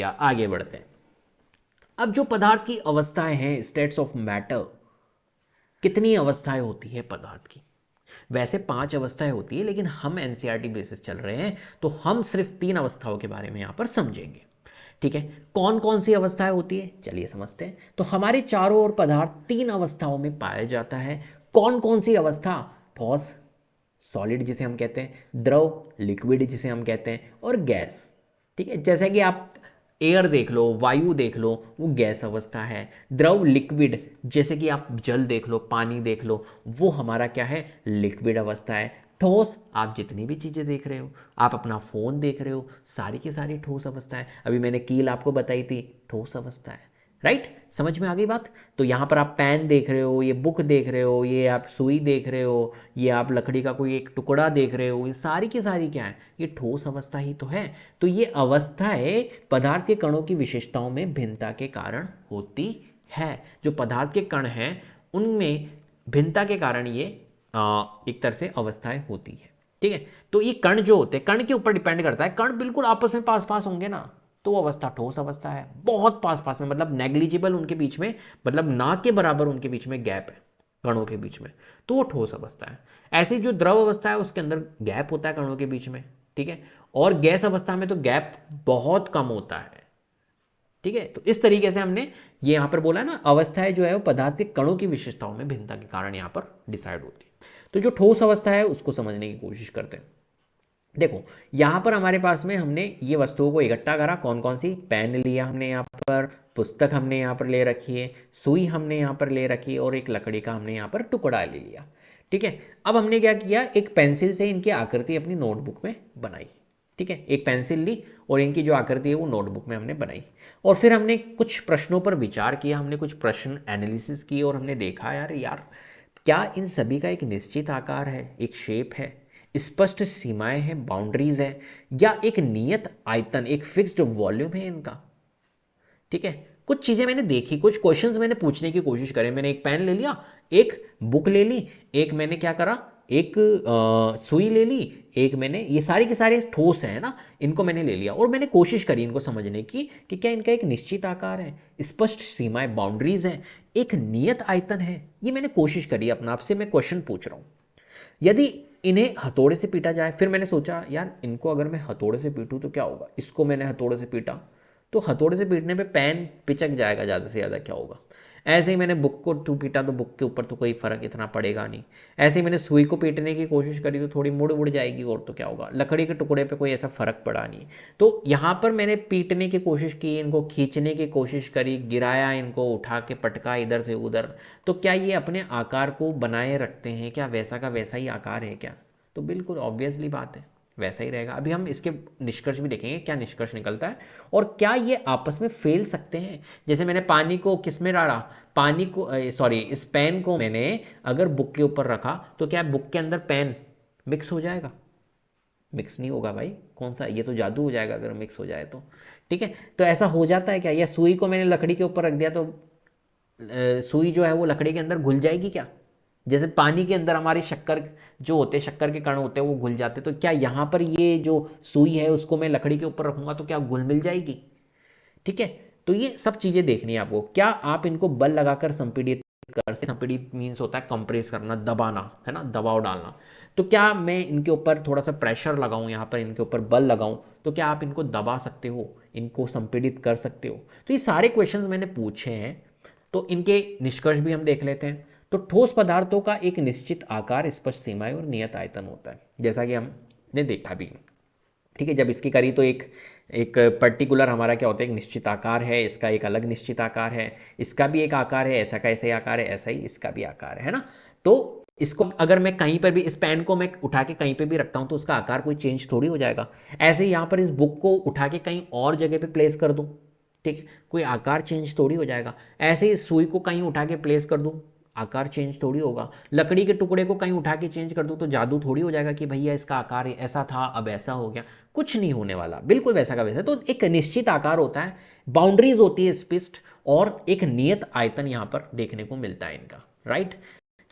या आगे बढ़ते हैं। अब जो पदार्थ की अवस्थाएं हैं, स्टेट्स ऑफ मैटर, कितनी अवस्थाएं होती है पदार्थ की? वैसे 5 अवस्थाएं होती है, लेकिन हम एनसीईआरटी बेसिस चल रहे हैं तो हम सिर्फ 3 अवस्थाओं के बारे में यहां पर समझेंगे। ठीक है, कौन कौन सी अवस्थाएं होती है चलिए समझते हैं। तो हमारे चारों ओर पदार्थ 3 अवस्थाओं में पाया जाता है। कौन कौन सी अवस्था? ठोस, सॉलिड जिसे हम कहते हैं, द्रव, लिक्विड जिसे हम कहते हैं, और गैस। ठीक है, जैसे कि आप एयर देख लो, वायु देख लो, वो गैस अवस्था है। द्रव, लिक्विड, जैसे कि आप जल देख लो, पानी देख लो, वो हमारा क्या है? लिक्विड अवस्था है। ठोस, आप जितनी भी चीज़ें देख रहे हो, आप अपना फ़ोन देख रहे हो, सारी की सारी ठोस अवस्था है। अभी मैंने कील आपको बताई थी, ठोस अवस्था है। राइट, समझ में आ गई बात? तो यहाँ पर आप पेन देख रहे हो, ये बुक देख रहे हो, ये आप सुई देख रहे हो, ये आप लकड़ी का कोई एक टुकड़ा देख रहे हो, ये सारी की सारी क्या है? ये ठोस अवस्था ही तो है। तो ये अवस्थाएं पदार्थ के कणों की विशेषताओं में भिन्नता के कारण होती है। जो पदार्थ के कण हैं उनमें भिन्नता के कारण ये एक तरह से अवस्थाएं होती है। ठीक है, तो ये कण जो होते हैं, कण के ऊपर डिपेंड करता है। कण बिल्कुल आपस में पास पास होंगे ना, तो वो अवस्था ठोस अवस्था है। बहुत पास पास में, मतलब नेग्लिजिबल उनके बीच में, मतलब ना के बराबर उनके बीच में गैप है कणों के बीच में, तो वो ठोस अवस्था है। ऐसे ही जो द्रव अवस्था है उसके अंदर गैप होता है कणों के बीच में। ठीक है, और गैस अवस्था में तो गैप बहुत कम होता है। ठीक है, तो इस तरीके से हमने ये यहां पर बोला ना, अवस्थाएं जो है वो पदार्थ के कणों की विशेषताओं में भिन्नता के कारण यहां पर डिसाइड होती है। तो जो ठोस अवस्था है उसको समझने की कोशिश करते हैं। देखो, यहां पर हमारे पास में हमने ये वस्तुओं को इकट्ठा करा। कौन कौन सी? पेन लिया हमने यहाँ पर, पुस्तक हमने यहाँ पर ले रखी है, सुई हमने यहाँ पर ले रखी है, और एक लकड़ी का हमने यहाँ पर टुकड़ा ले लिया। ठीक है, अब हमने क्या किया, एक पेंसिल से इनकी आकृति अपनी नोटबुक में बनाई। ठीक है, एक पेंसिल ली और इनकी जो आकृति है वो नोटबुक में हमने बनाई। और फिर हमने कुछ प्रश्नों पर विचार किया, हमने कुछ प्रश्न एनालिसिस किए, और हमने देखा यार यार क्या इन सभी का एक निश्चित आकार है, एक शेप है, स्पष्ट सीमाएं हैं, बाउंड्रीज हैं, या एक नियत आयतन, एक फिक्स्ड वॉल्यूम है इनका? ठीक है, कुछ चीजें मैंने देखी, कुछ क्वेश्चंस मैंने पूछने की कोशिश करी। मैंने एक पेन ले लिया, एक बुक ले ली, एक मैंने क्या करा, एक सुई ले ली, एक मैंने, ये सारे के सारे ठोस है ना, इनको मैंने ले लिया और मैंने कोशिश करी इनको समझने की कि क्या इनका एक निश्चित आकार है, स्पष्ट सीमाएं, बाउंड्रीज हैं, एक नियत आयतन है। ये मैंने कोशिश करी, अपना आपसे मैं क्वेश्चन पूछ रहा हूँ। यदि इन्हें हथौड़े से पीटा जाए, फिर मैंने सोचा यार इनको अगर मैं हथौड़े से पीटूं तो क्या होगा। इसको मैंने हथौड़े से पीटा, तो हथौड़े से पीटने पे पेन पिचक जाएगा, ज़्यादा से ज़्यादा क्या होगा। ऐसे ही मैंने बुक को टू पीटा तो बुक के ऊपर तो कोई फर्क इतना पड़ेगा नहीं। ऐसे ही मैंने सुई को पीटने की कोशिश करी तो थोड़ी मुड़ उड़ जाएगी, और तो क्या होगा, लकड़ी के टुकड़े पे कोई ऐसा फर्क पड़ा नहीं। तो यहाँ पर मैंने पीटने की कोशिश की, इनको खींचने की कोशिश करी, गिराया, इनको उठा के पटका इधर से उधर, तो क्या ये अपने आकार को बनाए रखते हैं? क्या वैसा का वैसा ही आकार है क्या? तो बिल्कुल ऑब्वियसली बात है, वैसा ही रहेगा। अभी हम इसके निष्कर्ष भी देखेंगे, क्या निष्कर्ष निकलता है और क्या ये आपस में फेल सकते हैं। जैसे मैंने पानी को किस में डाला, पानी को, सॉरी, इस पेन को मैंने अगर बुक के ऊपर रखा तो क्या बुक के अंदर पेन मिक्स हो जाएगा? मिक्स नहीं होगा भाई, कौन सा, ये तो जादू हो जाएगा अगर मिक्स हो जाए तो। ठीक है, तो ऐसा हो जाता है क्या? या सुई को मैंने लकड़ी के ऊपर रख दिया तो सुई जो है वो लकड़ी के अंदर घुल जाएगी क्या? जैसे पानी के अंदर हमारी शक्कर जो होते हैं, शक्कर के कण होते हैं, वो घुल जाते हैं, तो क्या यहाँ पर ये जो सुई है उसको मैं लकड़ी के ऊपर रखूंगा तो क्या घुल मिल जाएगी? ठीक है, तो ये सब चीजें देखनी है आपको। क्या आप इनको बल लगाकर संपीड़ित कर सकते? संपीड़ित मीन्स होता है कंप्रेस करना, दबाना, है ना, दबाव डालना। तो क्या मैं इनके ऊपर थोड़ा सा प्रेशर लगाऊं, यहाँ पर इनके ऊपर बल लगाऊं, तो क्या आप इनको दबा सकते हो, इनको संपीड़ित कर सकते हो? तो ये सारे क्वेश्चंस मैंने पूछे हैं, तो इनके निष्कर्ष भी हम देख लेते हैं। तो ठोस पदार्थों का एक निश्चित आकार, स्पष्ट सीमाएं और नियत आयतन होता है, जैसा कि हमने देखा भी। ठीक है, जब इसकी करी तो एक एक पर्टिकुलर हमारा क्या होता है, एक निश्चित आकार है, इसका एक अलग निश्चित आकार है, इसका भी एक आकार है, ऐसा का ऐसा ही आकार है, ऐसा ही इसका भी आकार है ना। तो इसको अगर मैं कहीं पर भी, इस पेन को मैं उठा के कहीं पे भी रखता हूं तो उसका आकार कोई चेंज थोड़ी हो जाएगा। ऐसे ही यहाँ पर इस बुक को उठा के कहीं और जगह पे प्लेस कर दूं, ठीक है, कोई आकार चेंज थोड़ी हो जाएगा। ऐसे ही सुई को कहीं उठा के प्लेस कर दूं, आकार चेंज थोड़ी होगा। लकड़ी के टुकड़े को कहीं उठा के चेंज कर दूं तो जादू थोड़ी हो जाएगा कि भैया इसका आकार ऐसा था अब ऐसा हो गया। कुछ नहीं होने वाला, बिल्कुल वैसा का वैसा। तो एक निश्चित आकार होता है, बाउंड्रीज होती है स्पष्ट, और एक नियत आयतन यहां पर देखने को मिलता है इनका। राइट,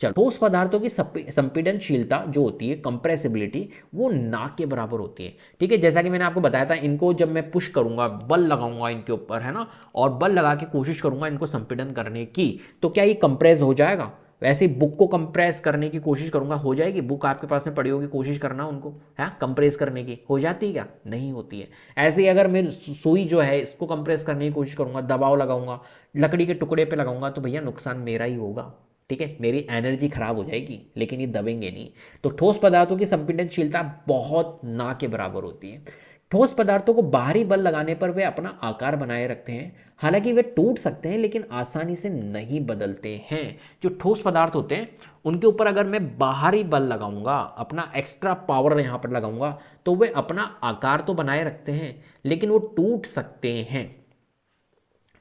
चलो, ठोस पदार्थों की संपीडनशीलता जो होती है, कंप्रेसिबिलिटी, वो ना के बराबर होती है। ठीक है, जैसा कि मैंने आपको बताया था, इनको जब मैं पुश करूंगा, बल लगाऊंगा इनके ऊपर, है ना, और बल लगा के कोशिश करूंगा इनको संपीडन करने की, तो क्या ये कंप्रेस हो जाएगा? वैसे ही बुक को कंप्रेस करने की कोशिश करूंगा, हो जाएगी? बुक आपके पास में पड़ी होगी, कोशिश करना उनको, है कंप्रेस करने की, हो जाती है क्या? नहीं होती है। ऐसे ही अगर मैं सुई जो है इसको कंप्रेस करने की कोशिश करूंगा, दबाव लगाऊंगा, लकड़ी के टुकड़े पे लगाऊंगा, तो भैया नुकसान मेरा ही होगा। ठीक है, मेरी एनर्जी खराब हो जाएगी, लेकिन ये दबेंगे नहीं। तो ठोस पदार्थों की संपीडनशीलता बहुत ना के बराबर होती है। ठोस पदार्थों को बाहरी बल लगाने पर वे अपना आकार बनाए रखते हैं। हालांकि वे टूट सकते हैं, लेकिन आसानी से नहीं बदलते हैं। जो ठोस पदार्थ होते हैं उनके ऊपर अगर मैं बाहरी बल लगाऊंगा, अपना एक्स्ट्रा पावर यहां पर लगाऊंगा, तो वे अपना आकार तो बनाए रखते हैं, लेकिन वो टूट सकते हैं।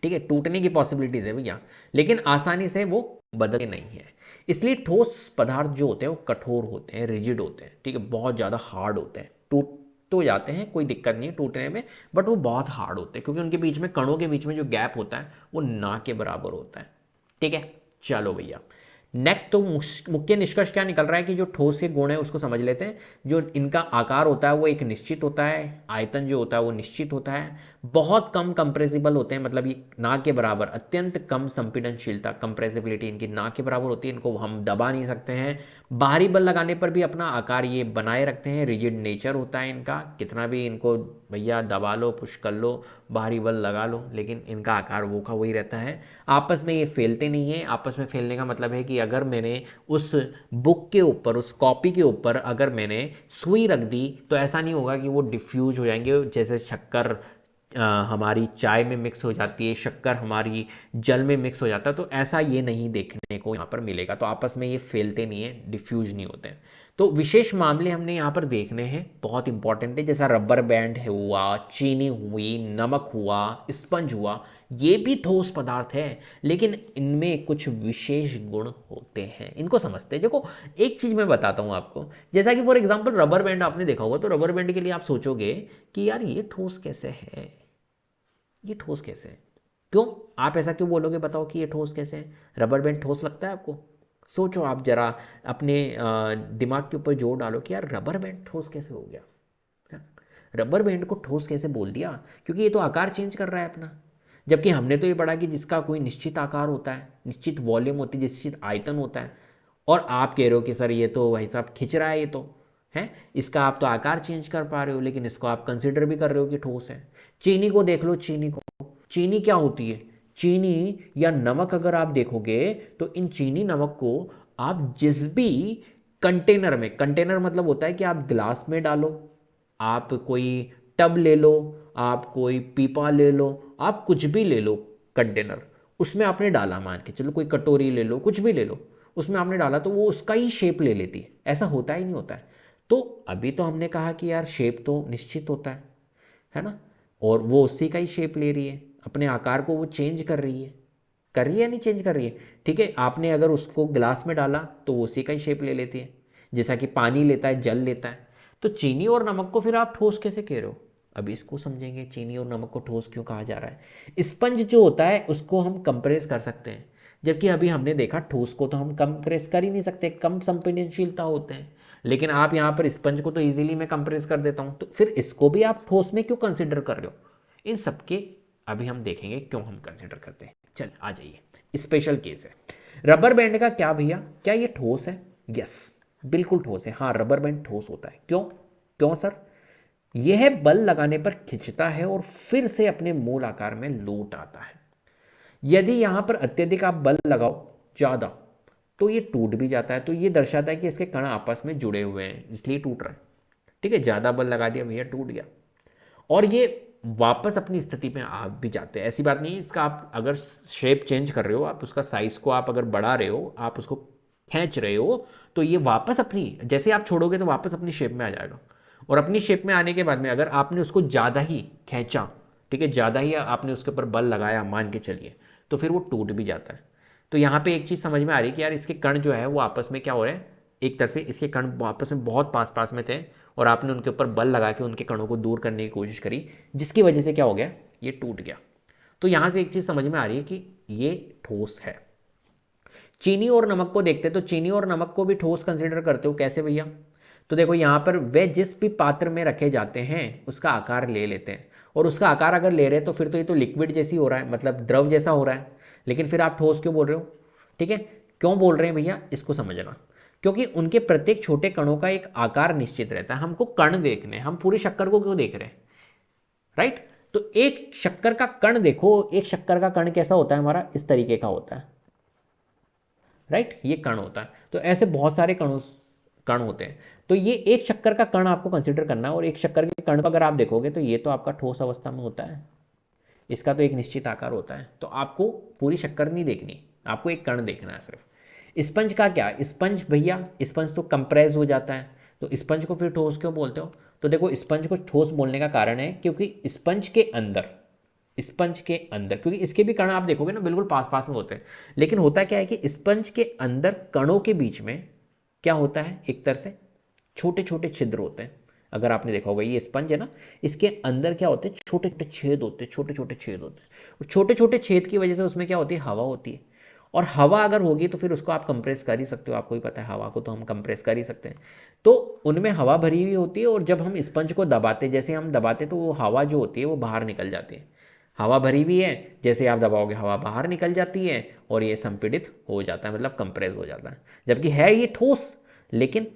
ठीक है, टूटने की पॉसिबिलिटीज है भैया, लेकिन आसानी से वो बदलते नहीं है। इसलिए ठोस पदार्थ जो होते हैं वो कठोर होते हैं, रिजिड होते हैं। ठीक है, बहुत ज़्यादा हार्ड होते हैं। टूट तो जाते हैं, कोई दिक्कत नहीं है टूटने में, बट वो बहुत हार्ड होते हैं, क्योंकि उनके बीच में, कणों के बीच में जो गैप होता है वो ना के बराबर होता है। ठीक है, चलो भैया, नेक्स्ट तो मुख्य निष्कर्ष क्या निकल रहा है कि जो ठोस के गुण है उसको समझ लेते हैं। जो इनका आकार होता है वो एक निश्चित होता है, आयतन जो होता है वो निश्चित होता है, बहुत कम कंप्रेसिबल होते हैं, मतलब ये ना के बराबर, अत्यंत कम संपीडनशीलता, कंप्रेसिबिलिटी इनकी ना के बराबर होती है, इनको हम दबा नहीं सकते हैं। बाहरी बल लगाने पर भी अपना आकार ये बनाए रखते हैं, रिजिड नेचर होता है इनका, कितना भी इनको भैया दबा लो, पुश कर लो, बाहरी बल लगा लो, लेकिन इनका आकार वो का वही रहता है। आपस में ये फैलते नहीं है। आपस में फैलने का मतलब है कि अगर मैंने उस बुक के ऊपर, उस कॉपी के ऊपर अगर मैंने सुई रख दी, तो ऐसा नहीं होगा कि वो डिफ्यूज हो जाएंगे, जैसे शक्कर हमारी चाय में मिक्स हो जाती है, शक्कर हमारी जल में मिक्स हो जाता है, तो ऐसा ये नहीं देखने को यहाँ पर मिलेगा। तो आपस में ये फैलते नहीं है, डिफ्यूज नहीं होते हैं। तो विशेष मामले हमने यहाँ पर देखने हैं, बहुत इंपॉर्टेंट है, जैसा रबर बैंड हुआ, चीनी हुई, नमक हुआ, स्पंज हुआ, ये भी ठोस पदार्थ है, लेकिन इनमें कुछ विशेष गुण होते हैं, इनको समझते हैं। देखो, एक चीज मैं बताता हूँ आपको, जैसा कि फॉर एग्जांपल रबर बैंड आपने देखा होगा, तो रबर बैंड के लिए आप सोचोगे कि यार ये ठोस कैसे है, ये ठोस कैसे है? क्यों? आप ऐसा क्यों बोलोगे, बताओ कि ये ठोस कैसे है? रबर बैंड ठोस लगता है आपको? सोचो आप जरा, अपने दिमाग के ऊपर जोर डालो कि यार रबर बैंड ठोस कैसे हो गया। हाँ? रबर बैंड को ठोस कैसे बोल दिया? क्योंकि ये तो आकार चेंज कर रहा है अपना। जबकि हमने तो ये पढ़ा कि जिसका कोई निश्चित आकार होता है, निश्चित वॉल्यूम होती है, निश्चित आयतन होता है, और आप कह रहे हो कि सर ये तो भाई साहब खिंच रहा है, ये तो है, इसका आप तो आकार चेंज कर पा रहे हो, लेकिन इसको आप कंसिडर भी कर रहे हो कि ठोस है। चीनी को देख लो, चीनी को, चीनी क्या होती है? चीनी या नमक अगर आप देखोगे, तो इन चीनी नमक को आप जिस भी कंटेनर में, कंटेनर मतलब होता है कि आप ग्लास में डालो, आप कोई टब ले लो, आप कोई पीपा ले लो, आप कुछ भी ले लो कंटेनर, उसमें आपने डाला, मान के चलो कोई कटोरी ले लो, कुछ भी ले लो, उसमें आपने डाला, तो वो उसका ही शेप ले लेती है। ऐसा होता ही नहीं होता है। तो अभी तो हमने कहा कि यार शेप तो निश्चित होता है ना, और वो उसी का ही शेप ले रही है, अपने आकार को वो चेंज कर रही है या नहीं चेंज कर रही है? ठीक है, आपने अगर उसको ग्लास में डाला तो वो उसी का ही शेप ले लेती है, जैसा कि पानी लेता है, जल लेता है। तो चीनी और नमक को फिर आप ठोस कैसे कह रहे हो? अभी इसको समझेंगे, चीनी और नमक को ठोस क्यों कहा जा रहा है। स्पंज जो होता है उसको हम कंप्रेस कर सकते हैं, जबकि अभी हमने देखा ठोस को तो हम कंप्रेस कर ही नहीं सकते, कम संवेदनशीलता होते हैं। लेकिन आप यहाँ पर स्पंज को तो इजीली मैं कंप्रेस कर देता हूँ, तो फिर इसको भी आप ठोस में क्यों कंसिडर कर रहे हो? इन सबके अभी हम देखेंगे क्यों हम कंसिडर करते हैं। चल आ जाइए, स्पेशल केस है रबर बैंड का। क्या भैया, क्या ये ठोस है? यस, बिल्कुल ठोस है। हाँ, रबर बैंड ठोस होता है। क्यों? क्यों सर? यह बल लगाने पर खिंचता है और फिर से अपने मूल आकार में लौट आता है। यदि यहां पर अत्यधिक आप बल लगाओ, ज्यादा, तो ये टूट भी जाता है। तो ये दर्शाता है कि इसके कण आपस में जुड़े हुए हैं, इसलिए टूट रहे हैं। ठीक है, ज्यादा बल लगा दिया भैया, टूट गया। और ये वापस अपनी स्थिति में आ भी जाते हैं, ऐसी बात नहीं है। इसका आप अगर शेप चेंज कर रहे हो, आप उसका साइज को आप अगर बढ़ा रहे हो, आप उसको खींच रहे हो, तो ये वापस अपनी, जैसे आप छोड़ोगे तो वापस अपनी शेप में आ जाएगा। और अपनी शेप में आने के बाद में अगर आपने उसको ज़्यादा ही खींचा, ठीक है, ज़्यादा ही आपने उसके ऊपर बल लगाया, मान के चलिए, तो फिर वो टूट भी जाता है। तो यहाँ पे एक चीज़ समझ में आ रही है कि यार इसके कण जो है वो आपस में क्या हो रहे हैं, एक तरह से इसके कण आपस में बहुत पास पास में थे, और आपने उनके ऊपर बल लगा के उनके कणों को दूर करने की कोशिश करी, जिसकी वजह से क्या हो गया, ये टूट गया। तो यहाँ से एक चीज़ समझ में आ रही है कि ये ठोस है। चीनी और नमक को देखते हैं, तो चीनी और नमक को भी ठोस कंसिडर करते हो, कैसे भैया? तो देखो यहाँ पर वे जिस भी पात्र में रखे जाते हैं उसका आकार ले लेते हैं, और उसका आकार अगर ले रहे हैं तो फिर तो ये तो लिक्विड जैसी हो रहा है, मतलब द्रव जैसा हो रहा है, लेकिन फिर आप ठोस क्यों बोल रहे हो? ठीक है, क्यों बोल रहे हैं भैया, इसको समझना। क्योंकि उनके प्रत्येक छोटे कणों का एक आकार निश्चित रहता है। हमको कण देखने हैं, हम पूरी शक्कर को क्यों देख रहे हैं, राइट? तो एक शक्कर का कण देखो, एक शक्कर का कण कैसा होता है हमारा, इस तरीके का होता है, राइट? ये कण होता है। तो ऐसे बहुत सारे कण होते हैं। तो ये एक शक्कर का कण आपको कंसिडर करना है, और एक शक्कर के कण को अगर आप देखोगे तो ये तो आपका ठोस अवस्था में होता है, इसका तो एक निश्चित आकार होता है। तो आपको पूरी शक्कर नहीं देखनी, आपको एक कण देखना है सिर्फ। स्पंज का क्या, स्पंज भैया, स्पंज तो कंप्रेस हो जाता है, तो स्पंज को फिर ठोस क्यों बोलते हो? तो देखो स्पंज को ठोस बोलने का कारण है क्योंकि स्पंज के अंदर, क्योंकि इसके भी कण आप देखोगे ना बिल्कुल पास पास में होते हैं, लेकिन होता क्या है कि स्पंज के अंदर कणों के बीच में क्या होता है, एक तरह से छोटे छोटे छिद्र होते हैं। अगर आपने देखा होगा ये स्पंज है ना, इसके अंदर क्या होते हैं, छोटे छोटे छेद होते हैं, छोटे छोटे छेद होते हैं, और छोटे छोटे छेद की वजह से उसमें क्या होती है, हवा होती है। और हवा अगर होगी तो फिर उसको आप कंप्रेस कर ही सकते हो, आपको ही पता है हवा को तो हम कंप्रेस कर ही सकते हैं। तो उनमें हवा भरी हुई होती है, और जब हम स्पंज को दबाते, जैसे हम दबाते तो वो हवा जो होती है वो बाहर निकल जाती है। हवा भरी हुई है, जैसे आप दबाओगे हवा बाहर निकल जाती है, और ये संपीड़ित हो जाता है, मतलब कंप्रेस हो जाता है। जबकि है ये ठोस, लेकिन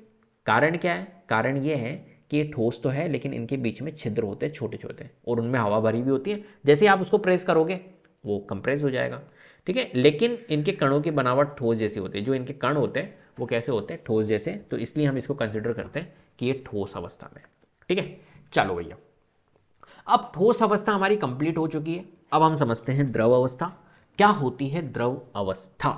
कारण क्या है, कारण ये है कि ये ठोस तो है लेकिन इनके बीच में छिद्र होते हैं छोटे छोटे, और उनमें हवा भरी हुई होती है, जैसे आप उसको प्रेस करोगे वो कंप्रेस हो जाएगा। ठीक है, लेकिन इनके कणों की बनावट ठोस जैसी होती है, जो इनके कण होते हैं वो कैसे होते हैं, ठोस जैसे, तो इसलिए हम इसको कंसिडर करते हैं कि ये ठोस अवस्था में। ठीक है, चलो भैया, अब ठोस अवस्था हमारी कंप्लीट हो चुकी है। अब हम समझते हैं द्रव अवस्था। क्या होती है द्रव अवस्था?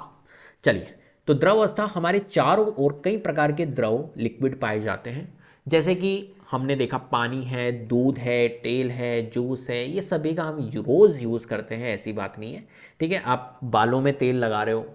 चलिए, तो द्रव अवस्था हमारे चारों ओर कई प्रकार के द्रव लिक्विड पाए जाते हैं, जैसे कि हमने देखा पानी है, दूध है, तेल है, जूस है, ये सभी का हम रोज यूज करते हैं, ऐसी बात नहीं है। ठीक है, आप बालों में तेल लगा रहे हो,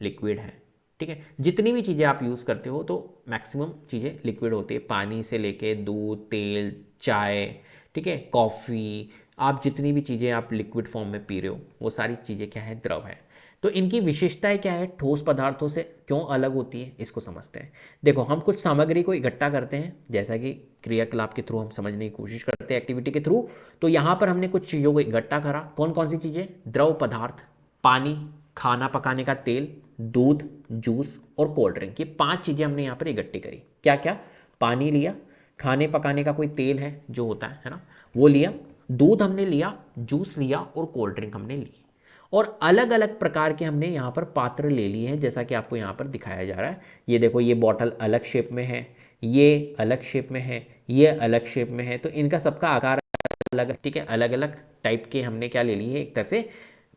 लिक्विड है। ठीक है, जितनी भी चीज़ें आप यूज़ करते हो तो मैक्सिमम चीज़ें लिक्विड होती है, पानी से लेके दूध, तेल, चाय, ठीक है, कॉफ़ी, आप जितनी भी चीज़ें आप लिक्विड फॉर्म में पी रहे हो वो सारी चीज़ें क्या है, द्रव है। तो इनकी विशेषताएं क्या है, ठोस पदार्थों से क्यों अलग होती है, इसको समझते हैं। देखो, हम कुछ सामग्री को इकट्ठा करते हैं, जैसा कि क्रियाकलाप के थ्रू हम समझने की कोशिश करते हैं, एक्टिविटी के थ्रू। तो यहाँ पर हमने कुछ चीज़ों को इकट्ठा करा, कौन कौन सी चीज़ें, द्रव पदार्थ, पानी, खाना पकाने का तेल, दूध, जूस और कोल्ड ड्रिंक, ये 5 चीज़ें हमने यहाँ पर इकट्ठी करी। क्या क्या, पानी लिया, खाने पकाने का कोई तेल है जो होता है ना, वो लिया, दूध हमने लिया, जूस लिया और कोल्ड ड्रिंक हमने ली। और अलग अलग प्रकार के हमने यहाँ पर पात्र ले लिए हैं, जैसा कि आपको यहाँ पर दिखाया जा रहा है। ये देखो, ये बॉटल अलग शेप में है, ये अलग शेप में है, ये अलग शेप में है, तो इनका सबका आकार अलग। ठीक है, अलग अलग टाइप के हमने क्या ले ली है, एक तरह से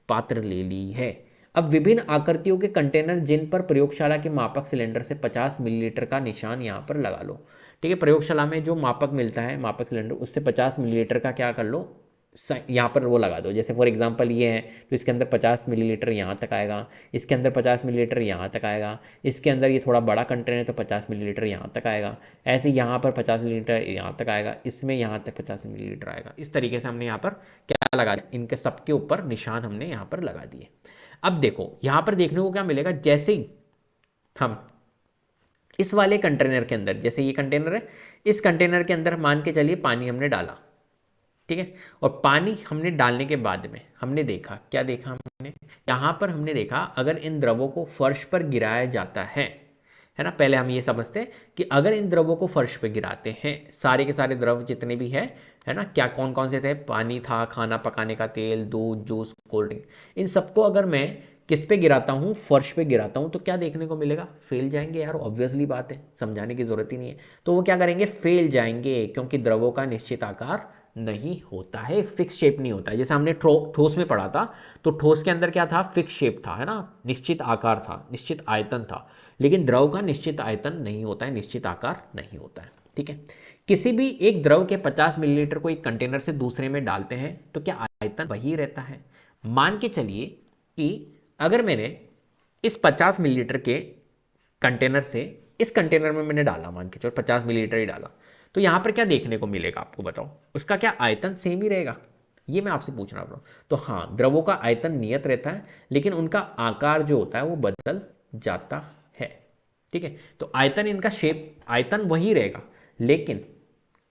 पात्र ले ली है। अब विभिन्न आकृतियों के कंटेनर जिन पर प्रयोगशाला के मापक सिलेंडर से 50 मिलीलीटर का निशान यहाँ पर लगा लो। ठीक है, प्रयोगशाला में जो मापक मिलता है, मापक सिलेंडर, उससे 50 मिलीलीटर का क्या कर लो, यहाँ पर वो लगा दो। जैसे फॉर एग्जांपल ये है तो इसके अंदर 50 मिलीलीटर यहाँ तक आएगा, इसके अंदर 50 मिलीलीटर यहाँ तक आएगा, इसके अंदर ये थोड़ा बड़ा कंटेनर है तो 50 मिलीलीटर यहाँ तक आएगा, ऐसे यहाँ पर 50 मिलीलीटर यहाँ तक आएगा, इसमें यहाँ तक 50 मिलीलीटर आएगा। इस तरीके से हमने यहाँ पर क्या लगा दिया, इनके सबके ऊपर निशान हमने यहाँ पर लगा दिए। अब देखो यहाँ पर देखने को क्या मिलेगा, जैसे ही हम इस वाले कंटेनर के अंदर, जैसे ये कंटेनर है, इस कंटेनर के अंदर मान के चलिए पानी हमने डाला। ठीक है, और पानी हमने डालने के बाद में हमने देखा, क्या देखा हमने, यहाँ पर हमने देखा अगर इन द्रवों को फर्श पर गिराया जाता है ना, पहले हम ये समझते हैं कि अगर इन द्रवों को फर्श पर गिराते हैं, सारे के सारे द्रव जितने भी है ना, क्या कौन कौन से थे, पानी था, खाना पकाने का तेल, दूध, जूस, कोल्ड ड्रिंक, इन सबको अगर मैं किस पे गिराता हूँ, फर्श पे गिराता हूँ, तो क्या देखने को मिलेगा, फेल जाएंगे यार, ऑब्वियसली बात है, समझाने की जरूरत ही नहीं है। तो वो क्या करेंगे, फेल जाएंगे, क्योंकि द्रवों का निश्चित आकार नहीं होता है, फिक्स शेप नहीं होता है। जैसे हमने ठोस में पढ़ा था, तो ठोस के अंदर क्या था, फिक्स शेप था, है ना, निश्चित आकार था, निश्चित आयतन था, लेकिन द्रव का निश्चित आयतन नहीं होता है, निश्चित आकार नहीं होता है। ठीक है, किसी भी एक द्रव के 50 मिलीलीटर को एक कंटेनर से दूसरे में डालते हैं तो क्या आयतन वही रहता है। मान के चलिए कि अगर मैंने इस 50 मिलीलीटर के कंटेनर से इस कंटेनर में मैंने डाला, मान के चलो 50 मिलीलीटर ही डाला, तो यहाँ पर क्या देखने को मिलेगा आपको बताओ, उसका क्या आयतन सेम ही रहेगा, ये मैं आपसे पूछ रहा हूँ। तो हाँ, द्रवों का आयतन नियत रहता है, लेकिन उनका आकार जो होता है वो बदल जाता है। ठीक है, तो आयतन इनका शेप आयतन वही रहेगा, लेकिन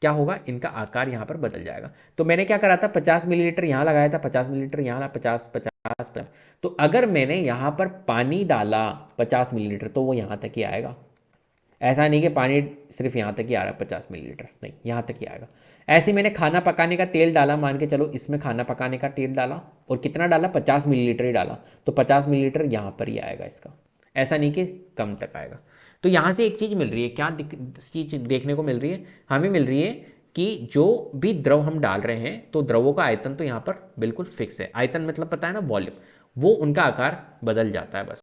क्या होगा, इनका आकार यहाँ पर बदल जाएगा। तो मैंने क्या करा था, 50 मिलीलीटर यहाँ लगाया था, 50 मिलीलीटर यहाँ लगा, 50 50 50। तो अगर मैंने यहाँ पर पानी डाला 50 मिलीलीटर तो वो यहाँ तक ही आएगा। ऐसा नहीं कि पानी सिर्फ यहाँ तक ही आ रहा है 50 मिलीलीटर, नहीं, यहाँ तक ही आएगा। ऐसे मैंने खाना पकाने का तेल डाला, मान के चलो इसमें खाना पकाने का तेल डाला, और कितना डाला, 50 मिलीलीटर ही डाला, तो 50 मिलीलीटर यहाँ पर ही आएगा इसका। ऐसा नहीं कि कम तक आएगा। तो यहाँ से एक चीज़ मिल रही है, क्या चीज़ देखने को मिल रही है, हमें मिल रही है कि जो भी द्रव हम डाल रहे हैं तो द्रवों का आयतन तो यहाँ पर बिल्कुल फिक्स है। आयतन मतलब पता है ना, वॉल्यूम, वो उनका आकार बदल जाता है बस।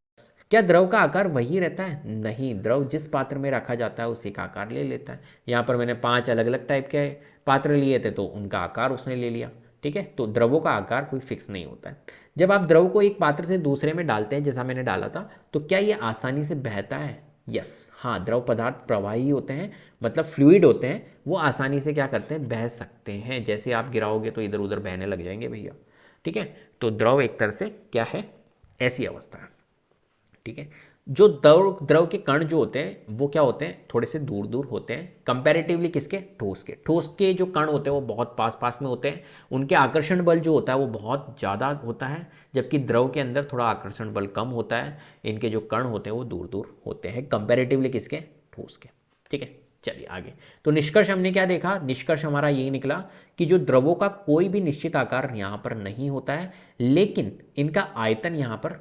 क्या द्रव का आकार वही रहता है? नहीं, द्रव जिस पात्र में रखा जाता है उसी का आकार ले लेता है। यहाँ पर मैंने 5 अलग अलग टाइप के पात्र लिए थे तो उनका आकार उसने ले लिया। ठीक है, तो द्रवों का आकार कोई फिक्स नहीं होता है। जब आप द्रव को एक पात्र से दूसरे में डालते हैं, जैसा मैंने डाला था, तो क्या ये आसानी से बहता है? यस, हाँ, द्रव पदार्थ प्रवाही होते हैं, मतलब फ्लूइड होते हैं, वो आसानी से क्या करते हैं, बह सकते हैं। जैसे आप गिराओगे तो इधर उधर बहने लग जाएंगे भैया। ठीक है, तो द्रव एक तरह से क्या है, ऐसी अवस्था है। ठीक है, जो द्रव द्रव के कण जो होते हैं वो क्या होते हैं, थोड़े से दूर दूर होते हैं कंपैरेटिवली किसके, ठोस के। ठोस के जो कण होते हैं वो बहुत पास पास में होते हैं, उनके आकर्षण बल जो होता है वो बहुत ज़्यादा होता है, जबकि द्रव के अंदर थोड़ा आकर्षण बल कम होता है, इनके जो कण होते हैं वो दूर दूर होते हैं कंपैरेटिवली किसके, ठोस के। ठीक है, चलिए आगे। तो निष्कर्ष हमने क्या देखा, निष्कर्ष हमारा यही निकला कि जो द्रवों का कोई भी निश्चित आकार यहाँ पर नहीं होता है, लेकिन इनका आयतन यहाँ पर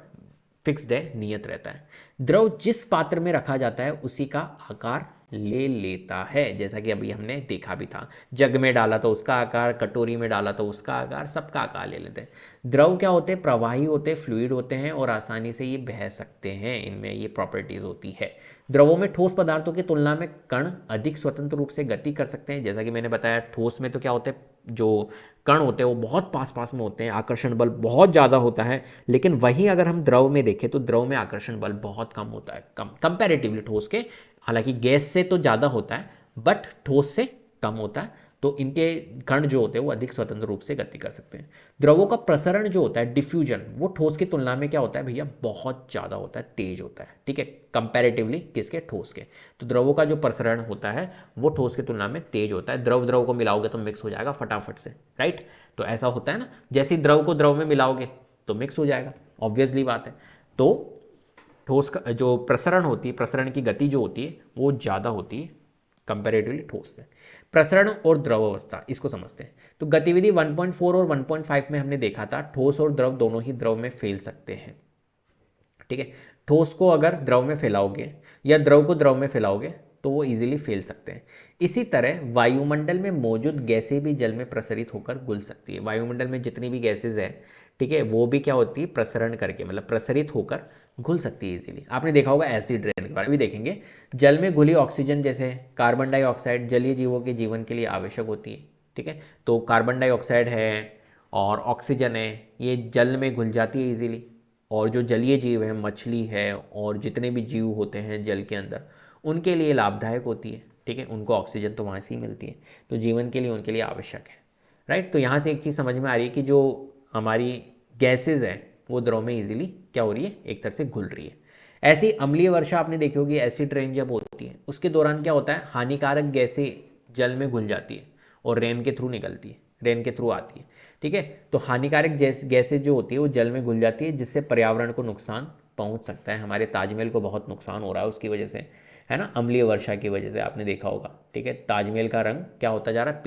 फिक्स्ड है, नियत रहता है। द्रव जिस पात्र में रखा जाता है उसी का आकार ले लेता है, जैसा कि अभी हमने देखा भी था। जग में डाला तो उसका आकार, कटोरी में डाला तो उसका आकार, सबका आकार ले लेते हैं। द्रव क्या होते हैं, प्रवाही होते हैं, फ्लूइड होते हैं, और आसानी से ये बह सकते हैं, इनमें ये प्रॉपर्टीज होती है। द्रवों में ठोस पदार्थों की तुलना में कण अधिक स्वतंत्र रूप से गति कर सकते हैं। जैसा कि मैंने बताया, ठोस में तो क्या होते हैं, जो कण होते हैं वो बहुत पास पास में होते हैं, आकर्षण बल बहुत ज़्यादा होता है। लेकिन वहीं अगर हम द्रव में देखें तो द्रव में आकर्षण बल बहुत कम होता है, कम कंपैरेटिवली ठोस के। हालांकि गैस से तो ज़्यादा होता है, बट ठोस से कम होता है। तो इनके कण जो होते हैं वो अधिक स्वतंत्र रूप से गति कर सकते हैं। द्रवों का प्रसरण जो होता है, डिफ्यूजन, वो ठोस की तुलना में क्या होता है भैया, बहुत ज़्यादा होता है, तेज होता है। ठीक है, कंपैरेटिवली किसके, ठोस के। तो द्रवों का जो प्रसरण होता है वो ठोस की तुलना में तेज होता है। द्रव द्रव को मिलाओगे तो मिक्स हो जाएगा फटाफट से, राइट। तो ऐसा होता है ना, जैसे द्रव को द्रव में मिलाओगे तो मिक्स हो जाएगा, ऑब्वियसली बात है। तो ठोस का जो प्रसरण होती है, प्रसरण की गति जो होती है वो ज़्यादा होती है कंपैरेटिवली ठोस से। प्रसरण और द्रव अवस्था, इसको समझते हैं। तो गतिविधि 1.4 और 1.5 में हमने देखा था, ठोस और द्रव दोनों ही द्रव में फैल सकते हैं। ठीक है, ठोस को अगर द्रव में फैलाओगे या द्रव को द्रव में फैलाओगे तो वो इजीली फैल सकते हैं। इसी तरह वायुमंडल में मौजूद गैसें भी जल में प्रसरित होकर घुल सकती है। वायुमंडल में जितनी भी गैसेज है, ठीक है, वो भी क्या होती है, प्रसरण करके, मतलब प्रसरित होकर घुल सकती है इजीली। आपने देखा होगा एसिड रेन के बारे में भी देखेंगे। जल में घुली ऑक्सीजन जैसे कार्बन डाइऑक्साइड जलीय जीवों के जीवन के लिए आवश्यक होती है। ठीक है, तो कार्बन डाइऑक्साइड है और ऑक्सीजन है, ये जल में घुल जाती है इजीली। और जो जलीय जीव है, मछली है और जितने भी जीव होते हैं जल के अंदर, उनके लिए लाभदायक होती है। ठीक है, उनको ऑक्सीजन तो वहाँ से ही मिलती है, तो जीवन के लिए उनके लिए आवश्यक है, राइट। तो यहाँ से एक चीज़ समझ में आ रही है कि जो हमारी गैसेज है वो द्रव में इजीली क्या हो रही है, एक तरह से घुल रही है। ऐसी अम्लीय वर्षा आपने देखी होगी, एसिड रेन जब होती है उसके दौरान क्या होता है, हानिकारक गैसें जल में घुल जाती है और रेन के थ्रू निकलती है, रेन के थ्रू आती है। ठीक है, तो हानिकारक गैसें जो होती है वो जल में घुल जाती है, जिससे पर्यावरण को नुकसान पहुंच सकता है। हमारे ताजमहल को बहुत नुकसान हो रहा है उसकी वजह से, है ना, अम्लीय वर्षा की वजह से, आपने देखा होगा। ठीक है, ताजमहल का रंग क्या होता जा रहा है,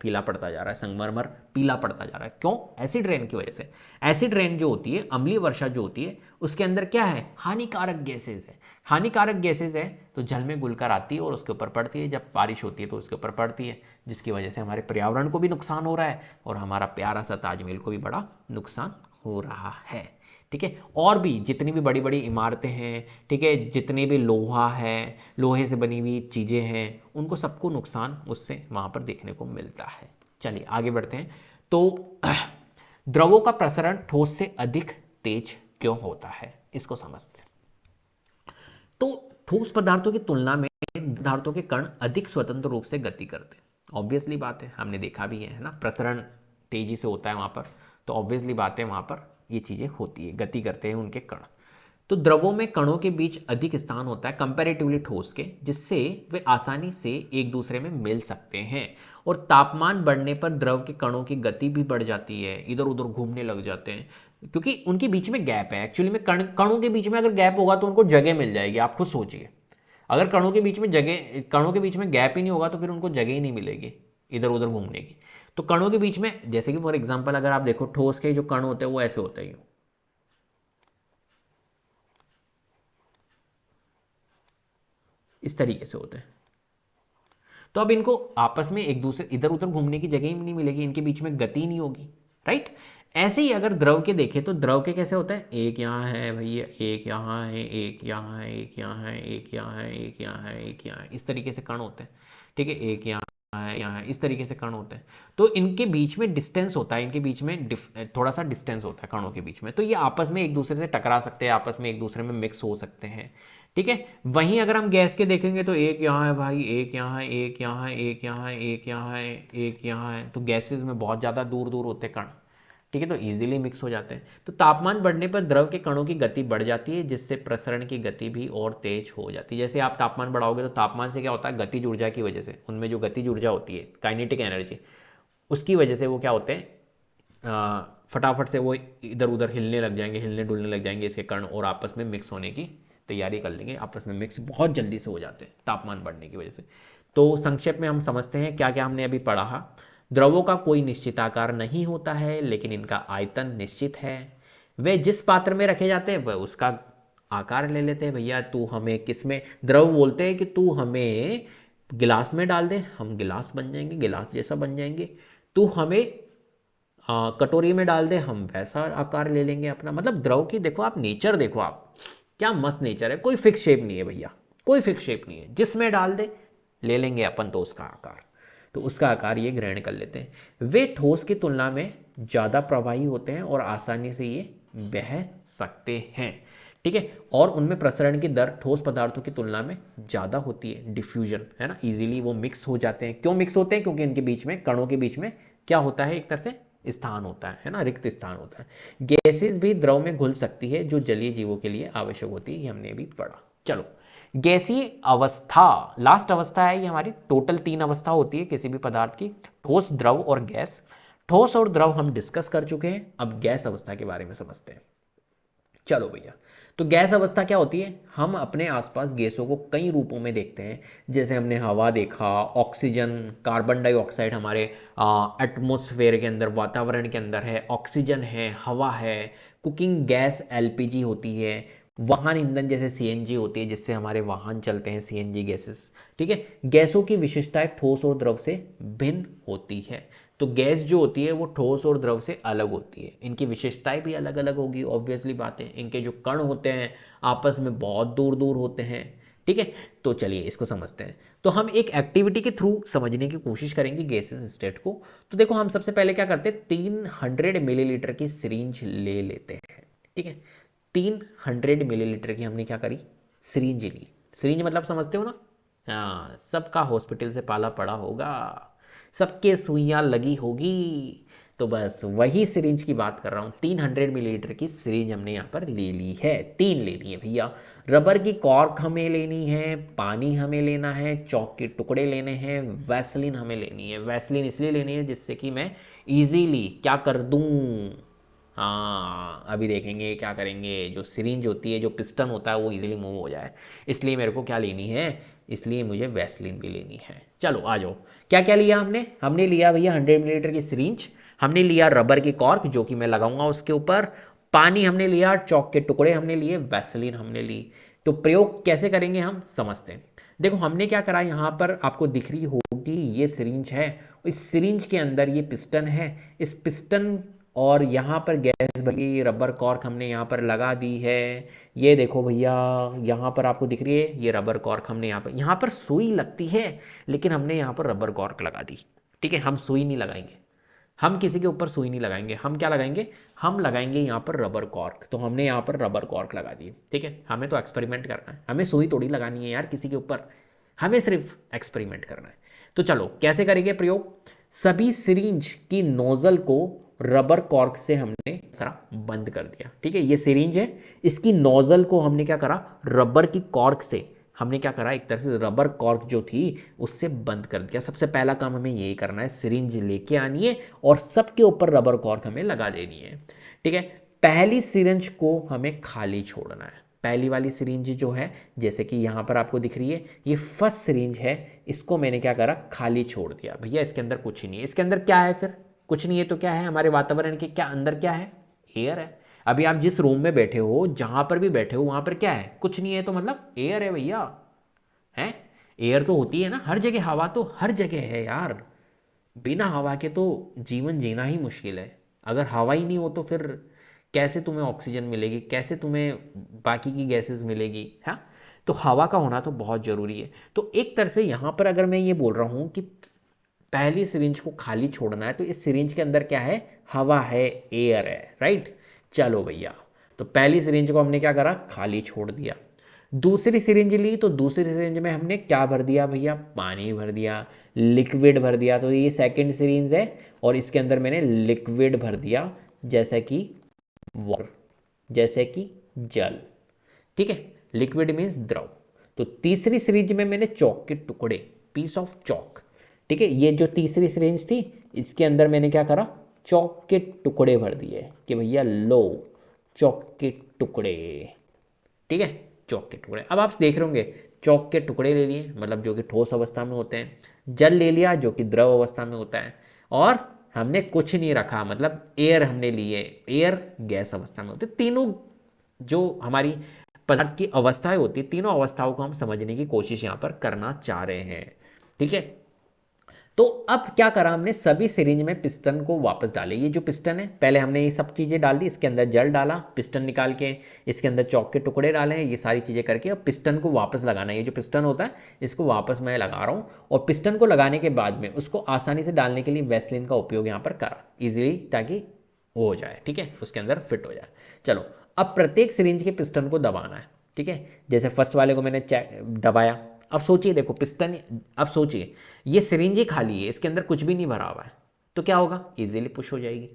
पीला पड़ता जा रहा है, संगमरमर पीला पड़ता जा रहा है। क्यों? एसिड रेन की वजह से। एसिड रेन जो होती है, अम्लीय वर्षा जो होती है, उसके अंदर क्या है, हानिकारक गैसेज है। हानिकारक गैसेज है तो जल में घुलकर आती है और उसके ऊपर पड़ती है, जब बारिश होती है तो उसके ऊपर पड़ती है, जिसकी वजह से हमारे पर्यावरण को भी नुकसान हो रहा है और हमारा प्यारा सा ताजमहल को भी बड़ा नुकसान हो रहा है। ठीक है, और भी जितनी भी बड़ी बड़ी इमारतें हैं, ठीक है, जितनी भी लोहा है, लोहे से बनी हुई चीज़ें हैं, उनको सबको नुकसान उससे वहाँ पर देखने को मिलता है। चलिए आगे बढ़ते हैं। तो द्रवों का प्रसरण ठोस से अधिक तेज क्यों होता है, इसको समझते हैं। तो ठोस पदार्थों की तुलना में पदार्थों के कण अधिक स्वतंत्र रूप से गति करते हैं। ऑब्वियसली बात है, हमने देखा भी है ना, प्रसरण तेजी से होता है वहाँ पर, तो ऑब्वियसली बात है वहाँ पर ये चीज़ें होती है, गति करते हैं उनके कण। तो द्रवों में कणों के बीच अधिक स्थान होता है कंपैरेटिवली ठोस के, जिससे वे आसानी से एक दूसरे में मिल सकते हैं। और तापमान बढ़ने पर द्रव के कणों की गति भी बढ़ जाती है, इधर उधर घूमने लग जाते हैं, क्योंकि उनके बीच में गैप है। एक्चुअली में कणों के बीच में अगर गैप होगा तो उनको जगह मिल जाएगी। आप खुद सोचिए, अगर कणों के बीच में गैप ही नहीं होगा तो फिर उनको जगह ही नहीं मिलेगी इधर उधर घूमने की। तो कणों के बीच में, जैसे कि फॉर एग्जांपल अगर आप देखो, ठोस के जो कण होते हैं वो ऐसे होते हैं, इस तरीके से होते हैं। तो अब इनको आपस में एक दूसरे इधर उधर घूमने की जगह ही नहीं मिलेगी, इनके बीच में गति नहीं होगी, राइट। ऐसे ही अगर द्रव के देखें तो द्रव के कैसे होता है, एक यहाँ है भैया, एक यहाँ है, एक यहाँ है, एक यहाँ है, एक यहाँ है, एक यहाँ है, एक यहाँ है, इस तरीके से कण होते हैं, ठीक है। एक यहाँ है, यहाँ है, इस तरीके से कण होते हैं। तो इनके बीच में डिस्टेंस होता है, इनके बीच में थोड़ा सा डिस्टेंस होता है कणों के बीच में, तो ये आपस में एक दूसरे से टकरा सकते हैं, आपस में एक दूसरे में मिक्स हो सकते हैं, ठीक है। वहीं अगर हम गैस के देखेंगे तो एक यहाँ है भाई, एक यहाँ है, एक यहाँ है, एक यहाँ है, एक यहाँ है, एक यहाँ है, तो गैसेज में बहुत ज़्यादा दूर दूर होते कण, ठीक है, तो इजीली मिक्स हो जाते हैं। तो तापमान बढ़ने पर द्रव के कणों की गति बढ़ जाती है, जिससे प्रसरण की गति भी और तेज हो जाती है। जैसे आप तापमान बढ़ाओगे तो तापमान से क्या होता है, गतिज ऊर्जा की वजह से, उनमें जो गतिज ऊर्जा होती है, काइनेटिक एनर्जी, उसकी वजह से वो क्या होते हैं, फटाफट से वो इधर उधर हिलने लग जाएंगे, हिलने डुलने लग जाएंगे इसके कण, और आपस में मिक्स होने की तैयारी कर लेंगे, आपस में मिक्स बहुत जल्दी से हो जाते हैं तापमान बढ़ने की वजह से। तो संक्षेप में हम समझते हैं क्या क्या हमने अभी पढ़ा। द्रवों का कोई निश्चित आकार नहीं होता है, लेकिन इनका आयतन निश्चित है। वे जिस पात्र में रखे जाते हैं वह उसका आकार ले लेते हैं। भैया तू हमें किस में, द्रव बोलते हैं कि तू हमें गिलास में डाल दे, हम गिलास बन जाएंगे, गिलास जैसा बन जाएंगे। तू हमें कटोरी में डाल दे, हम वैसा आकार ले लेंगे अपना। मतलब द्रव की देखो आप नेचर, देखो आप क्या मस्त नेचर है, कोई फिक्स शेप नहीं है भैया, कोई फिक्स शेप नहीं है, जिसमें डाल दे ले लेंगे अपन तो उसका आकार, तो उसका आकार ये ग्रहण कर लेते हैं। वे ठोस की तुलना में ज़्यादा प्रवाही होते हैं और आसानी से ये बह सकते हैं, ठीक है। और उनमें प्रसरण की दर ठोस पदार्थों की तुलना में ज़्यादा होती है, डिफ्यूजन है ना, इजीली वो मिक्स हो जाते हैं। क्यों मिक्स होते हैं, क्योंकि इनके बीच में, कणों के बीच में क्या होता है, एक तरह से स्थान होता है ना, रिक्त स्थान होता है। गैसेस भी द्रव में घुल सकती है, जो जलीय जीवों के लिए आवश्यक होती है, ये हमने अभी पढ़ा। चलो, गैसीय अवस्था लास्ट अवस्था है ये हमारी। टोटल 3 अवस्था होती है किसी भी पदार्थ की, ठोस, द्रव और गैस। ठोस और द्रव हम डिस्कस कर चुके हैं, अब गैस अवस्था के बारे में समझते हैं। चलो भैया, तो गैस अवस्था क्या होती है, हम अपने आसपास गैसों को कई रूपों में देखते हैं। जैसे हमने हवा देखा, ऑक्सीजन, कार्बन डाइऑक्साइड हमारे एटमॉस्फेयर के अंदर, वातावरण के अंदर है, ऑक्सीजन है, हवा है, कुकिंग गैस एलपीजी होती है, वाहन ईंधन जैसे सीएनजी होती है, जिससे हमारे वाहन चलते हैं, सीएनजी गैसेस, ठीक है। गैसों की विशेषताएं ठोस और द्रव से भिन्न होती है। तो गैस जो होती है वो ठोस और द्रव से अलग होती है, इनकी विशेषताएं भी अलग अलग होगी, ऑब्वियसली बात है। इनके जो कण होते हैं आपस में बहुत दूर दूर होते हैं, ठीक है। तो चलिए इसको समझते हैं। तो हम एक एक्टिविटी के थ्रू समझने की कोशिश करेंगे गैसेस स्टेट को। तो देखो, हम सबसे पहले क्या करते हैं, 300 मिलीलीटर की सिरिंज ले लेते हैं, ठीक है। 300 मिलीलीटर की हमने क्या करी, सिरिंज ली। सिरिंज मतलब समझते हो ना, हाँ, सबका हॉस्पिटल से पाला पड़ा होगा, सबके सुइयां लगी होगी, तो बस वही सिरिंज की बात कर रहा हूँ। 300 मिलीलीटर की सिरिंज हमने यहाँ पर ले ली है, 3 लेनी है भैया। रबर की कॉर्क हमें लेनी है, पानी हमें लेना है, चौक के टुकड़े लेने हैं, वैसलीन हमें लेनी है। वैसलीन इसलिए लेनी है जिससे कि मैं इजीली क्या कर दूँ, हाँ अभी देखेंगे क्या करेंगे, जो सिरिंज होती है, जो पिस्टन होता है, वो इजीली मूव हो जाए, इसलिए मेरे को क्या लेनी है, इसलिए मुझे वैसलीन भी लेनी है। चलो आ जाओ, क्या क्या लिया हमने, हमने लिया भैया 100 मिलीलीटर की सिरिंज, हमने लिया रबर की कॉर्क जो कि मैं लगाऊंगा उसके ऊपर, पानी हमने लिया, चौक के टुकड़े हमने लिए, वैसलीन हमने ली। तो प्रयोग कैसे करेंगे हम समझते हैं। देखो हमने क्या करा, यहाँ पर आपको दिख रही होगी ये सिरिंज है, इस सिरिंज के अंदर ये पिस्टन है, इस पिस्टन और यहाँ पर गैस भरी रबर कॉर्क हमने यहाँ पर लगा दी है। ये देखो भैया, यहाँ पर आपको दिख रही है ये रबर कॉर्क हमने यहाँ पर सुई लगती है, लेकिन हमने यहाँ पर रबर कॉर्क लगा दी, ठीक है। हम सुई नहीं लगाएंगे, हम किसी के ऊपर सुई नहीं लगाएंगे, हम क्या लगाएंगे, हम लगाएंगे यहाँ पर रबर कॉर्क। तो हमने यहाँ पर रबर कॉर्क लगा दी, ठीक है। हमें तो एक्सपेरिमेंट करना है, हमें सुई थोड़ी लगानी है यार किसी के ऊपर, हमें सिर्फ एक्सपेरिमेंट करना है। तो चलो कैसे करेंगे प्रयोग, सभी सिरिंज की नोजल को रबर कॉर्क से हमने करा बंद कर दिया। ठीक है, ये सिरिंज है, इसकी नोजल को हमने क्या करा, रबर की कॉर्क से हमने क्या करा, एक तरह से रबर कॉर्क जो थी उससे बंद कर दिया। सबसे पहला काम हमें यही करना है, सिरिंज लेके आनी है और सबके ऊपर रबर कॉर्क हमें लगा देनी है। ठीक है, पहली सिरिंज को हमें खाली छोड़ना है। पहली वाली सिरिंज जो है, जैसे कि यहाँ पर आपको दिख रही है, ये फर्स्ट सिरिंज है, इसको मैंने क्या करा, खाली छोड़ दिया। भैया इसके अंदर कुछ ही नहीं है। इसके अंदर क्या है फिर, कुछ नहीं है तो क्या है, हमारे वातावरण के क्या अंदर क्या है, एयर है। अभी आप जिस रूम में बैठे हो, जहां पर भी बैठे हो, वहां पर क्या है, कुछ नहीं है तो मतलब एयर है भैया, है। एयर तो होती है ना हर जगह, हवा तो हर जगह है यार। बिना हवा के तो जीवन जीना ही मुश्किल है। अगर हवा ही नहीं हो तो फिर कैसे तुम्हें ऑक्सीजन मिलेगी, कैसे तुम्हें बाकी की गैसेस मिलेगी, हाँ। तो हवा का होना तो बहुत ज़रूरी है। तो एक तरह से यहाँ पर अगर मैं ये बोल रहा हूँ कि पहली सिरिंज को खाली छोड़ना है, तो इस सिरिंज के अंदर क्या है, हवा है, एयर है, राइट। चलो भैया, तो पहली सिरिंज को हमने क्या करा, खाली छोड़ दिया। दूसरी सिरिंज ली, तो दूसरी सिरिंज में हमने क्या भर दिया भैया, पानी भर दिया, लिक्विड भर दिया। तो ये सेकंड सिरिंज है और इसके अंदर मैंने लिक्विड भर दिया, जैसे कि वाटर, जैसे कि जल। ठीक है, लिक्विड मीन्स द्रव। तो तीसरी सिरिंज में मैंने चौक के टुकड़े, पीस ऑफ चौक। ठीक है, ये जो तीसरी सिरिंज थी, इसके अंदर मैंने क्या करा, चौक के टुकड़े भर दिए कि भैया लो चौक के टुकड़े। ठीक है, चौक के टुकड़े। अब आप देख रहे होंगे, चौक के टुकड़े ले लिए मतलब जो कि ठोस अवस्था में होते हैं, जल ले लिया जो कि द्रव अवस्था में होता है, और हमने कुछ नहीं रखा मतलब एयर हमने लिए, एयर गैस अवस्था में होते। तीनों जो हमारी पदार्थ की अवस्थाएं होती है, तीनों अवस्थाओं को हम समझने की कोशिश यहाँ पर करना चाह रहे हैं। ठीक है, तो अब क्या करा हमने, सभी सिरिंज में पिस्टन को वापस डाले। ये जो पिस्टन है, पहले हमने ये सब चीज़ें डाल दी, इसके अंदर जल डाला, पिस्टन निकाल के इसके अंदर चौक के टुकड़े डाले हैं, ये सारी चीज़ें करके अब पिस्टन को वापस लगाना है। ये जो पिस्टन होता है इसको वापस मैं लगा रहा हूँ, और पिस्टन को लगाने के बाद में उसको आसानी से डालने के लिए वैसलीन का उपयोग यहाँ पर करा ईजिली, ताकि हो जाए। ठीक है, उसके अंदर फिट हो जाए। चलो, अब प्रत्येक सिरिंज के पिस्टन को दबाना है। ठीक है, जैसे फर्स्ट वाले को मैंने दबाया। अब सोचिए, देखो पिस्टन, अब सोचिए ये सिरिंज ही खाली है, इसके अंदर कुछ भी नहीं भरा हुआ है, तो क्या होगा, इजीली पुश हो जाएगी।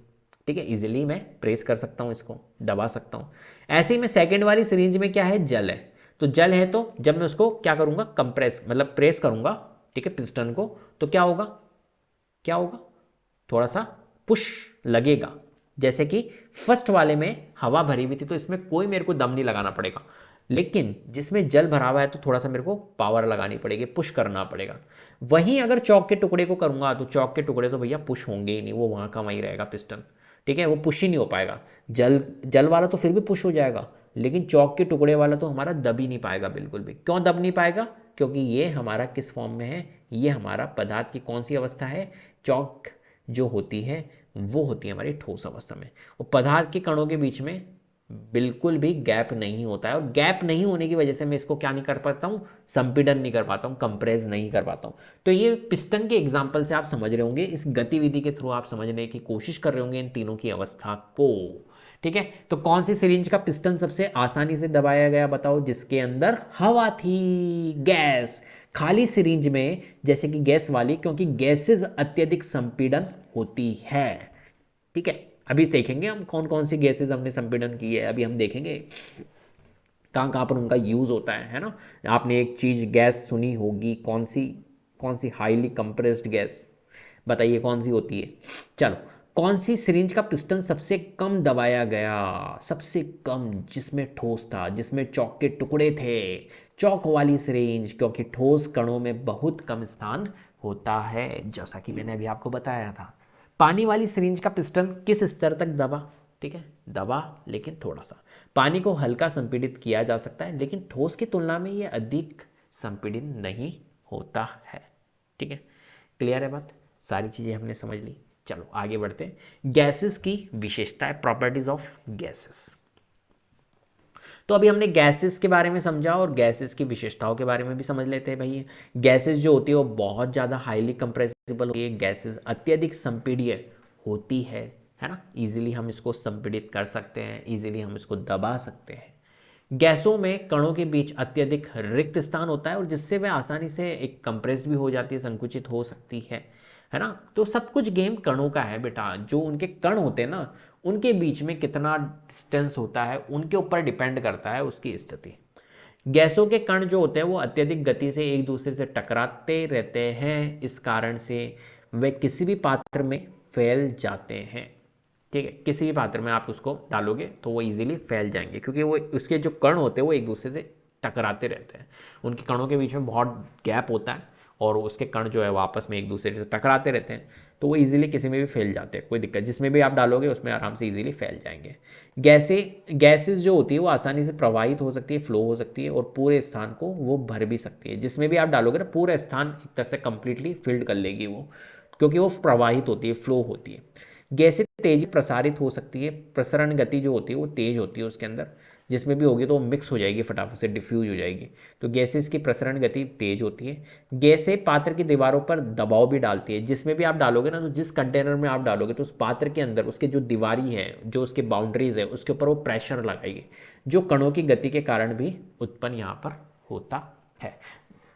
ठीक है, इजीली मैं प्रेस कर सकता हूँ, इसको दबा सकता हूँ। ऐसे ही मैं सेकेंड वाली सिरिंज में क्या है, जल है, तो जल है तो जब मैं उसको क्या करूँगा, कंप्रेस मतलब प्रेस करूँगा, ठीक है, पिस्टन को, तो क्या होगा, क्या होगा, थोड़ा सा पुश लगेगा। जैसे कि फर्स्ट वाले में हवा भरी हुई थी तो इसमें कोई मेरे को दम नहीं लगाना पड़ेगा, लेकिन जिसमें जल भरा हुआ है तो थोड़ा सा मेरे को पावर लगानी पड़ेगी, पुश करना पड़ेगा। वहीं अगर चौक के टुकड़े को करूंगा तो चौक के टुकड़े तो भैया पुश होंगे ही नहीं, वो वहां का वहीं रहेगा पिस्टन। ठीक है, वो पुश ही नहीं हो पाएगा। जल जल वाला तो फिर भी पुश हो जाएगा, लेकिन चौक के टुकड़े वाला तो हमारा दब ही नहीं पाएगा बिल्कुल भी। क्यों दब नहीं पाएगा, क्योंकि ये हमारा किस फॉर्म में है, ये हमारा पदार्थ की कौन सी अवस्था है, चौक जो होती है वो होती है हमारी ठोस अवस्था में। वो पदार्थ के कणों के बीच में बिल्कुल भी गैप नहीं होता है, और गैप नहीं होने की वजह से मैं इसको क्या नहीं कर पाता हूँ, संपीड़न नहीं कर पाता हूँ, कंप्रेस नहीं कर पाता हूँ। तो ये पिस्टन के एग्जाम्पल से आप समझ रहे होंगे, इस गतिविधि के थ्रू आप समझने की कोशिश कर रहे होंगे इन तीनों की अवस्था को। ठीक है, तो कौन सी सिरिंज का पिस्टन सबसे आसानी से दबाया गया बताओ, जिसके अंदर हवा थी, गैस। खाली सिरिंज में जैसे कि गैस वाली, क्योंकि गैसेस अत्यधिक संपीड़न होती है। ठीक है, अभी देखेंगे हम कौन कौन सी गैसेस हमने संपीड़न की है, अभी हम देखेंगे कहाँ कहाँ पर उनका यूज़ होता है ना। आपने एक चीज़ गैस सुनी होगी, कौन सी हाईली कंप्रेस्ड गैस, बताइए कौन सी होती है। चलो, कौन सी सिरिंज का पिस्टन सबसे कम दबाया गया, सबसे कम, जिसमें ठोस था, जिसमें चौक के टुकड़े थे, चौक वाली सिरिंज, क्योंकि ठोस कणों में बहुत कम स्थान होता है, जैसा कि मैंने अभी आपको बताया था। पानी वाली सिरिंज का पिस्टन किस स्तर तक दबा, ठीक है, दबा लेकिन थोड़ा सा। पानी को हल्का संपीड़ित किया जा सकता है, लेकिन ठोस की तुलना में यह अधिक संपीड़ित नहीं होता है। ठीक है, क्लियर है बात, सारी चीज़ें हमने समझ ली। चलो आगे बढ़ते हैं, गैसेस की विशेषताएं, प्रॉपर्टीज ऑफ गैसेस। तो अभी हमने गैसेस के बारे में समझा और गैसेस की विशेषताओं के बारे में भी समझ लेते हैं भाई। गैसेस जो होती है वो बहुत ज़्यादा हाईली कंप्रेसिबल होती है, गैसेस अत्यधिक संपीड़ित होती है ना। इजीली हम इसको संपीड़ित कर सकते हैं, इजीली हम इसको दबा सकते हैं। गैसों में कणों के बीच अत्यधिक रिक्त स्थान होता है, और जिससे वह आसानी से एक कंप्रेस्ड भी हो जाती है, संकुचित हो सकती है। है ना। तो सब कुछ गेम कणों का है बेटा। जो उनके कण होते हैं ना, उनके बीच में कितना डिस्टेंस होता है उनके ऊपर डिपेंड करता है उसकी स्थिति। गैसों के कण जो होते हैं वो अत्यधिक गति से एक दूसरे से टकराते रहते हैं, इस कारण से वे किसी भी पात्र में फैल जाते हैं। ठीक है, किसी भी पात्र में आप उसको डालोगे तो वो इजीली फैल जाएंगे, क्योंकि वो उसके जो कण होते हैं वो एक दूसरे से टकराते रहते हैं। उनके कणों के बीच में बहुत गैप होता है और उसके कण जो है वो आपस में एक दूसरे से टकराते रहते हैं, तो वो इजीली किसी में भी फैल जाते हैं। कोई दिक्कत, जिसमें भी आप डालोगे उसमें आराम से इजीली फैल जाएंगे। गैसेस जो होती है वो आसानी से प्रवाहित हो सकती है, फ्लो हो सकती है और पूरे स्थान को वो भर भी सकती है। जिसमें भी आप डालोगे ना, पूरा स्थान एक तरह से कंप्लीटली फिल्ड कर लेगी वो, क्योंकि वो प्रवाहित होती है, फ्लो होती है। गैसें तेजी प्रसारित हो सकती है, प्रसरण गति जो होती है वो तेज होती है उसके अंदर, जिसमें भी होगी तो वो मिक्स हो जाएगी, फटाफट से डिफ्यूज हो जाएगी। तो गैसेस की प्रसरण गति तेज होती है। गैसें पात्र की दीवारों पर दबाव भी डालती है। जिसमें भी आप डालोगे ना, तो जिस कंटेनर में आप डालोगे तो उस पात्र के अंदर उसके जो दीवारी है, जो उसके बाउंड्रीज है, उसके ऊपर वो प्रेशर लगाएगी, जो कणों की गति के कारण भी उत्पन्न यहाँ पर होता है।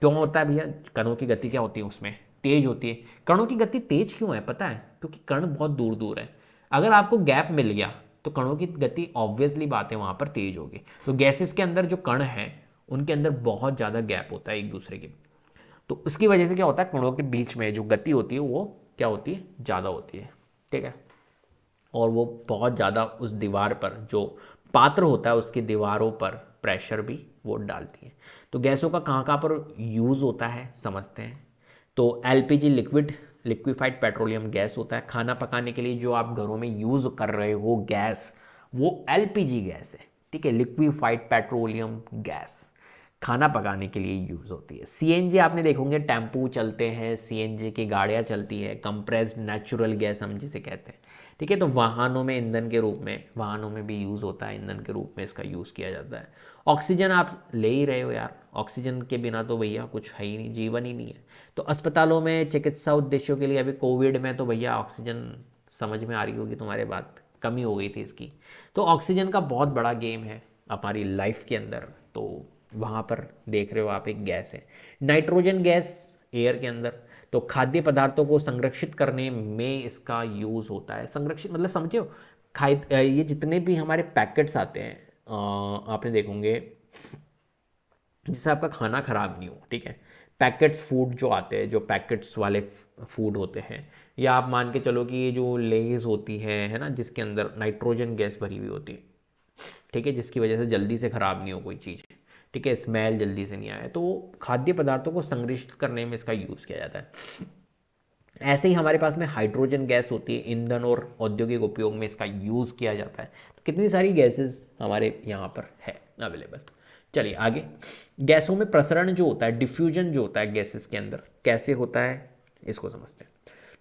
क्यों होता है भैया? कणों की गति क्या होती है उसमें? तेज होती है। कणों की गति तेज क्यों है पता है? क्योंकि कण बहुत दूर दूर है। अगर आपको गैप मिल गया तो कणों की गति ऑब्वियसली बात है वहां पर तेज होगी। तो गैसेस के अंदर जो कण है उनके अंदर बहुत ज़्यादा गैप होता है एक दूसरे के, तो उसकी वजह से क्या होता है, कणों के बीच में जो गति होती है वो क्या होती है? ज़्यादा होती है। ठीक है, और वो बहुत ज़्यादा उस दीवार पर, जो पात्र होता है उसकी दीवारों पर प्रेशर भी वो डालती है। तो गैसों का कहाँ कहाँ पर यूज़ होता है समझते हैं। तो एलपीजी लिक्विफाइड पेट्रोलियम गैस होता है। खाना पकाने के लिए जो आप घरों में यूज़ कर रहे हो गैस, वो एलपीजी गैस है। ठीक है, लिक्विफाइड पेट्रोलियम गैस खाना पकाने के लिए यूज़ होती है। सीएनजी आपने देखोगे, टेम्पू चलते हैं, सीएनजी की गाड़ियाँ चलती है, कंप्रेस्ड नेचुरल गैस हम जिसे कहते हैं। ठीक है, तो वाहनों में ईंधन के रूप में, वाहनों में भी यूज़ होता है, ईंधन के रूप में इसका यूज़ किया जाता है। ऑक्सीजन आप ले ही रहे हो यार, ऑक्सीजन के बिना तो भैया कुछ है ही नहीं, जीवन ही नहीं है। तो अस्पतालों में चिकित्सा उद्देश्यों के लिए, अभी कोविड में तो भैया ऑक्सीजन, समझ में आ रही होगी तुम्हारे बात, कमी हो गई थी इसकी। तो ऑक्सीजन का बहुत बड़ा गेम है हमारी लाइफ के अंदर। तो वहाँ पर देख रहे हो आप, एक गैस है। नाइट्रोजन गैस एयर के अंदर, तो खाद्य पदार्थों को संरक्षित करने में इसका यूज़ होता है। संरक्षित मतलब समझे हो, ये जितने भी हमारे पैकेट्स आते हैं, आपने देखोगे, जिससे आपका खाना खराब नहीं हो। ठीक है, पैकेट्स फूड जो आते हैं, जो पैकेट्स वाले फूड होते हैं, या आप मान के चलो कि ये जो लेज होती है ना, जिसके अंदर नाइट्रोजन गैस भरी हुई होती है। ठीक है, जिसकी वजह से जल्दी से ख़राब नहीं हो कोई चीज़। ठीक है, स्मेल जल्दी से नहीं आए, तो खाद्य पदार्थों को संग्रहित करने में इसका यूज़ किया जाता है। ऐसे ही हमारे पास में हाइड्रोजन गैस होती है, ईंधन और औद्योगिक उपयोग में इसका यूज़ किया जाता है। तो कितनी सारी गैसेस हमारे यहाँ पर है अवेलेबल। चलिए आगे, गैसों में प्रसरण जो होता है, डिफ्यूजन जो होता है गैसेस के अंदर, कैसे होता है इसको समझते हैं।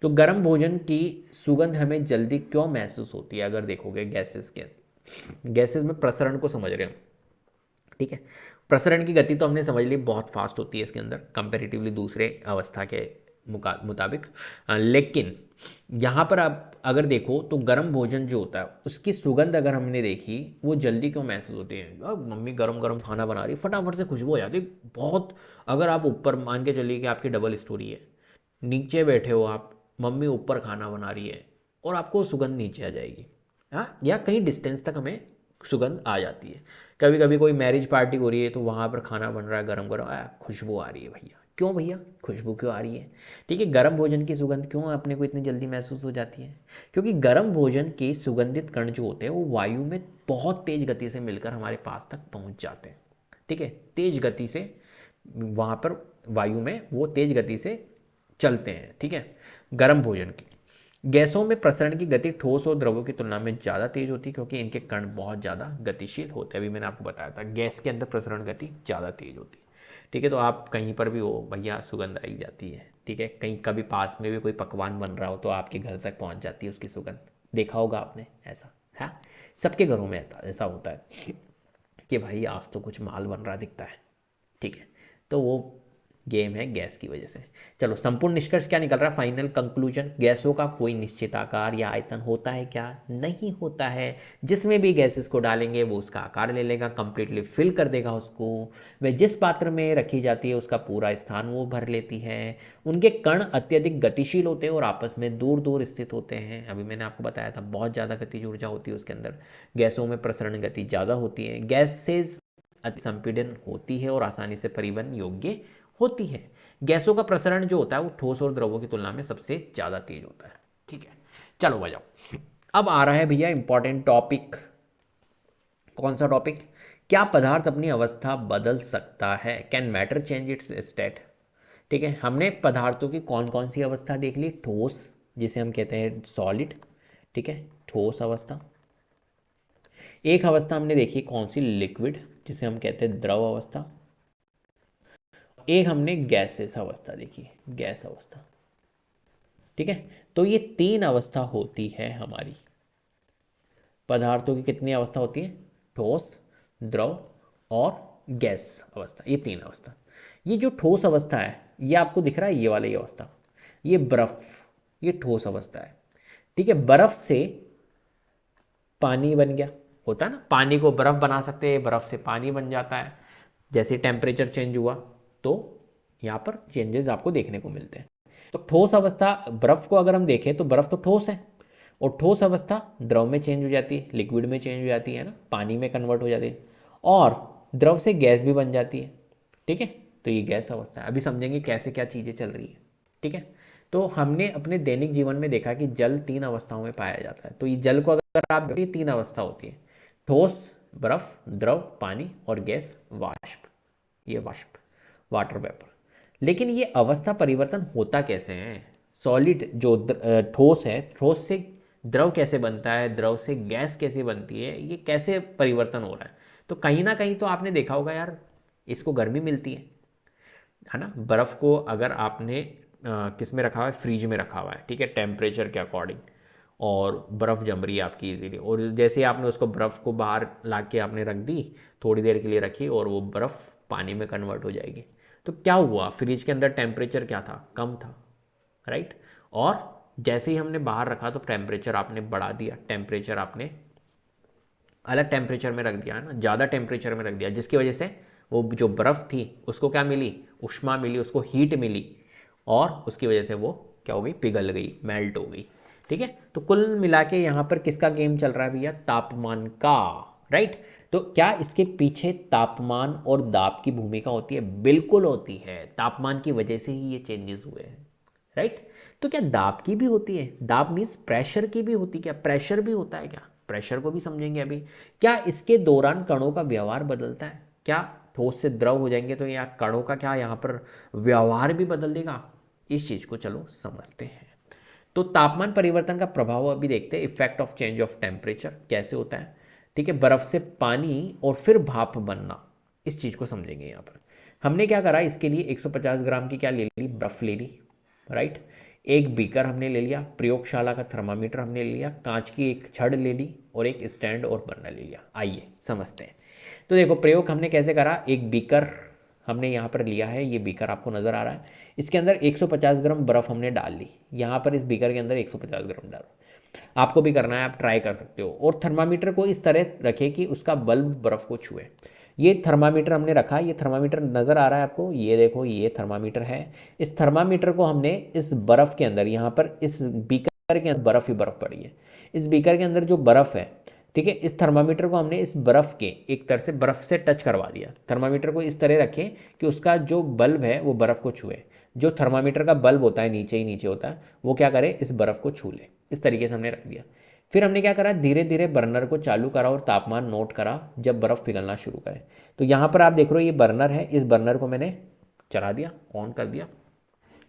तो गर्म भोजन की सुगंध हमें जल्दी क्यों महसूस होती है? अगर देखोगे गैसेस के, गैसेस में प्रसरण को समझ रहे हो। ठीक है, प्रसरण की गति तो हमने समझ ली, बहुत फास्ट होती है इसके अंदर कंपेरेटिवली दूसरे अवस्था के मुताबिक। लेकिन यहाँ पर आप अगर देखो तो गर्म भोजन जो होता है उसकी सुगंध अगर हमने देखी, वो जल्दी क्यों महसूस होती है? अब मम्मी गरम गरम खाना बना रही, फटाफट से खुशबू हो जाती है बहुत। अगर आप ऊपर मान के चलिए कि आपकी डबल स्टोरी है, नीचे बैठे हो आप, मम्मी ऊपर खाना बना रही है और आपको सुगंध नीचे आ जाएगी। हाँ, या कहीं डिस्टेंस तक हमें सुगंध आ जाती है। कभी कभी कोई मैरिज पार्टी हो रही है तो वहाँ पर खाना बन रहा है गरम गरम, खुशबू आ रही है भैया। क्यों भैया खुशबू क्यों आ रही है? ठीक है, गर्म भोजन की सुगंध क्यों अपने को इतनी जल्दी महसूस हो जाती है? क्योंकि गर्म भोजन के सुगंधित कण जो होते हैं वो वायु में बहुत तेज गति से मिलकर हमारे पास तक पहुँच जाते हैं। ठीक है, तेज गति से वहाँ पर वायु में वो तेज गति से चलते हैं। ठीक है, गर्म भोजन की गैसों में प्रसरण की गति ठोस और द्रवों की तुलना में ज़्यादा तेज होती है, क्योंकि इनके कण बहुत ज़्यादा गतिशील होते हैं। अभी मैंने आपको बताया था गैस के अंदर प्रसरण गति ज़्यादा तेज होती है। ठीक है, तो आप कहीं पर भी हो भैया, सुगंध आई जाती है। ठीक है, कहीं कभी पास में भी कोई पकवान बन रहा हो तो आपके घर तक पहुंच जाती है उसकी सुगंध। देखा होगा आपने ऐसा, है सबके घरों में ऐसा होता है कि भाई आज तो कुछ माल बन रहा दिखता है। ठीक है, तो वो गेम है गैस की वजह से। चलो संपूर्ण निष्कर्ष क्या निकल रहा है, फाइनल कंक्लूजन, गैसों का कोई निश्चित आकार या आयतन होता है क्या, नहीं होता है। जिसमें भी गैसेस को डालेंगे वो उसका आकार ले लेगा, कंप्लीटली फिल कर देगा उसको। वह जिस पात्र में रखी जाती है उसका पूरा स्थान वो भर लेती है। उनके कण अत्यधिक गतिशील होते हैं और आपस में दूर दूर स्थित होते हैं। अभी मैंने आपको बताया था बहुत ज़्यादा गतिज ऊर्जा होती है उसके अंदर। गैसों में प्रसरण गति ज़्यादा होती है। गैसेज अति संपीड़न होती है और आसानी से परिवहन योग्य होती है। गैसों का प्रसरण जो होता है वो ठोस और द्रवों की तुलना में सबसे ज़्यादा तेज होता है। ठीक है, चलो बजाओ। अब आ रहा है भैया इंपॉर्टेंट टॉपिक। कौन सा टॉपिक, क्या पदार्थ अपनी अवस्था बदल सकता है, can matter change it's state. ठीक है, हमने पदार्थों की कौन कौन सी अवस्था देख ली, ठोस जिसे हम कहते हैं सॉलिड, ठीक है, ठोस अवस्था। एक अवस्था हमने देखी कौन सी, लिक्विड, जिसे हम कहते हैं द्रव अवस्था। एक हमने गैसेस अवस्था देखी, गैस अवस्था। ठीक है, तो ये तीन अवस्था होती है हमारी। पदार्थों की कितनी अवस्था होती है, ठोस, द्रव और गैस अवस्था, ये तीन अवस्था। ये जो ठोस अवस्था है ये आपको दिख रहा है, ये वाली अवस्था, ये बर्फ, ये ठोस अवस्था है। ठीक है, बर्फ से पानी बन गया, होता है ना, पानी को बर्फ बना सकते हैं, बर्फ से पानी बन जाता है। जैसे टेम्परेचर चेंज हुआ तो यहाँ पर चेंजेस आपको देखने को मिलते हैं। तो ठोस अवस्था, बर्फ को अगर हम देखें तो बर्फ तो ठोस है, और ठोस अवस्था द्रव में चेंज हो जाती है, लिक्विड में चेंज हो जाती है ना, पानी में कन्वर्ट हो जाती है, और द्रव से गैस भी बन जाती है। ठीक है, तो ये गैस अवस्था है। अभी समझेंगे कैसे क्या चीज़ें चल रही है। ठीक है, तो हमने अपने दैनिक जीवन में देखा कि जल तीन अवस्थाओं में पाया जाता है। तो ये जल को अगर आप देखिए तीन अवस्था होती है, ठोस, बर्फ, द्रव, पानी, और गैस, वाष्प, ये वाष्प, वाटर वेपर। लेकिन ये अवस्था परिवर्तन होता कैसे है, सॉलिड जो ठोस है, ठोस से द्रव कैसे बनता है, द्रव से गैस कैसे बनती है, ये कैसे परिवर्तन हो रहा है। तो कहीं ना कहीं तो आपने देखा होगा यार, इसको गर्मी मिलती है ना। बर्फ़ को अगर आपने किस में रखा हुआ है, फ्रीज में रखा हुआ है, ठीक है, टेम्परेचर के अकॉर्डिंग, और बर्फ़ जम रही है आपकी इजीली, और जैसे ही आपने उसको बर्फ़ को बाहर ला के आपने रख दी, थोड़ी देर के लिए रखी, और वो बर्फ़ पानी में कन्वर्ट हो जाएगी। तो क्या हुआ, फ्रिज के अंदर टेम्परेचर क्या था, कम था, राइट। और जैसे ही हमने बाहर रखा तो टेम्परेचर आपने बढ़ा दिया, टेम्परेचर आपने अलग टेम्परेचर में रख दिया है ना, ज़्यादा टेम्परेचर में रख दिया, जिसकी वजह से वो जो बर्फ़ थी उसको क्या मिली, उष्मा मिली, उसको हीट मिली, और उसकी वजह से वो क्या हो गई, पिघल गई, मेल्ट हो गई। ठीक है, तो कुल मिला के यहाँ पर किसका गेम चल रहा है भैया, तापमान का, राइट। तो क्या इसके पीछे तापमान और दाब की भूमिका होती है, बिल्कुल होती है, तापमान की वजह से ही ये चेंजेस हुए हैं, राइट। तो क्या दाब की भी होती है, दाब मीन्स प्रेशर की भी होती है क्या, प्रेशर भी होता है क्या, प्रेशर को भी समझेंगे अभी। क्या इसके दौरान कणों का व्यवहार बदलता है, क्या ठोस से द्रव हो जाएंगे तो यहाँ कणों का क्या यहाँ पर व्यवहार भी बदल देगा, इस चीज़ को चलो समझते हैं। तो तापमान परिवर्तन का प्रभाव अभी देखते हैं, effect of change of temperature कैसे होता है। ठीक है, बर्फ से पानी और फिर भाप बनना, इस चीज़ को समझेंगे यहाँ पर। हमने क्या करा, इसके लिए 150 ग्राम की क्या ले ली, बर्फ ले ली, राइट। एक बीकर हमने ले लिया, प्रयोगशाला का थर्मामीटर हमने ले लिया, कांच की एक छड़ ले ली, और एक स्टैंड और बर्नर ले लिया। आइए समझते हैं। तो देखो प्रयोग हमने कैसे करा, एक बीकर हमने यहाँ पर लिया है, ये बीकर आपको नज़र आ रहा है, इसके अंदर 150 ग्राम बर्फ़ हमने डाल ली, यहाँ पर इस बीकर के अंदर 150 ग्राम डालो। आपको भी करना है, आप ट्राई कर सकते हो। और थर्मामीटर को इस तरह रखें कि उसका बल्ब बर्फ़ को छुए। ये थर्मामीटर हमने रखा, ये थर्मामीटर नज़र आ रहा है आपको, ये देखो ये थर्मामीटर है। इस थर्मामीटर को हमने इस बर्फ़ के अंदर, यहाँ पर इस बीकर के अंदर बर्फ़ ही बर्फ़ पड़ी है, इस बीकर के अंदर जो बर्फ़ है, ठीक है, इस थर्मामीटर को हमने इस बर्फ़ के एक तरह से बर्फ़ से टच करवा दिया। थर्मामीटर को इस तरह रखें कि उसका जो बल्ब है वो बर्फ़ को छुए, जो थर्मामीटर का बल्ब होता है नीचे ही नीचे होता है, वो क्या करे, इस बर्फ़ को छू ले, इस तरीके से हमने रख दिया। फिर हमने क्या करा, धीरे धीरे बर्नर को चालू करा और तापमान नोट करा जब बर्फ़ पिघलना शुरू करे। तो यहाँ पर आप देख रहे हो ये बर्नर है, इस बर्नर को मैंने चला दिया, ऑन कर दिया।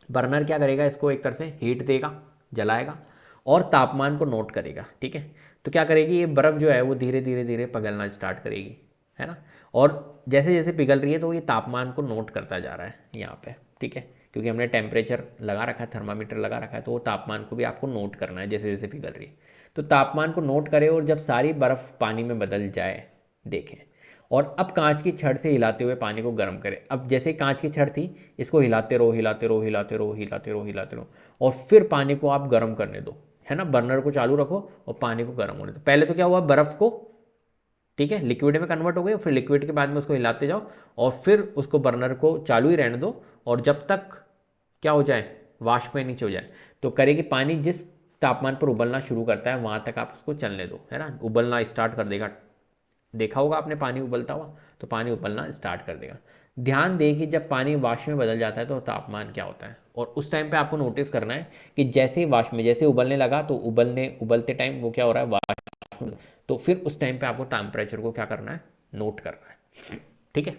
बर्नर क्या करेगा, इसको एक तरह से हीट देगा, जलाएगा, और तापमान को नोट करेगा। ठीक है, तो क्या करेगी, ये बर्फ़ जो है वो धीरे धीरे धीरे पिघलना स्टार्ट करेगी, है ना। और जैसे जैसे पिघल रही है तो ये तापमान को नोट करता जा रहा है यहाँ पे। ठीक है, क्योंकि हमने टेम्परेचर लगा रखा है, थर्मामीटर लगा रखा है, तो वो तापमान को भी आपको नोट करना है जैसे जैसे पिघल रही है। तो तापमान को नोट करें, और जब सारी बर्फ़ पानी में बदल जाए देखें, और अब कांच की छड़ से हिलाते हुए पानी को गर्म करें। अब जैसे कांच की छड़ थी, इसको हिलाते रहो हिलाते रहो हिलाते रहो हिलाते रहो हिलाते रहो, और फिर पानी को आप गर्म करने दो, है ना। बर्नर को चालू रखो और पानी को गर्म होने दो। पहले तो क्या हुआ, बर्फ को, ठीक है, लिक्विड में कन्वर्ट हो गई, फिर लिक्विड के बाद में उसको हिलाते जाओ और फिर उसको बर्नर को चालू ही रहने दो, और जब तक क्या हो जाए, वाष्प में नीचे हो जाए। तो करें कि पानी जिस तापमान पर उबलना शुरू करता है वहां तक आप उसको चलने दो, है ना। उबलना स्टार्ट कर देगा, देखा होगा आपने पानी उबलता हुआ, तो पानी उबलना स्टार्ट कर देगा। ध्यान दें कि जब पानी वाष्प में बदल जाता है तो तापमान क्या होता है, और उस टाइम पे आपको नोटिस करना है कि जैसे ही वाष्प में जैसे उबलने लगा तो उबलते टाइम वो क्या हो रहा है, वाष्प में, तो फिर उस टाइम पे आपको टेम्परेचर को क्या करना है, नोट करना है, ठीक है।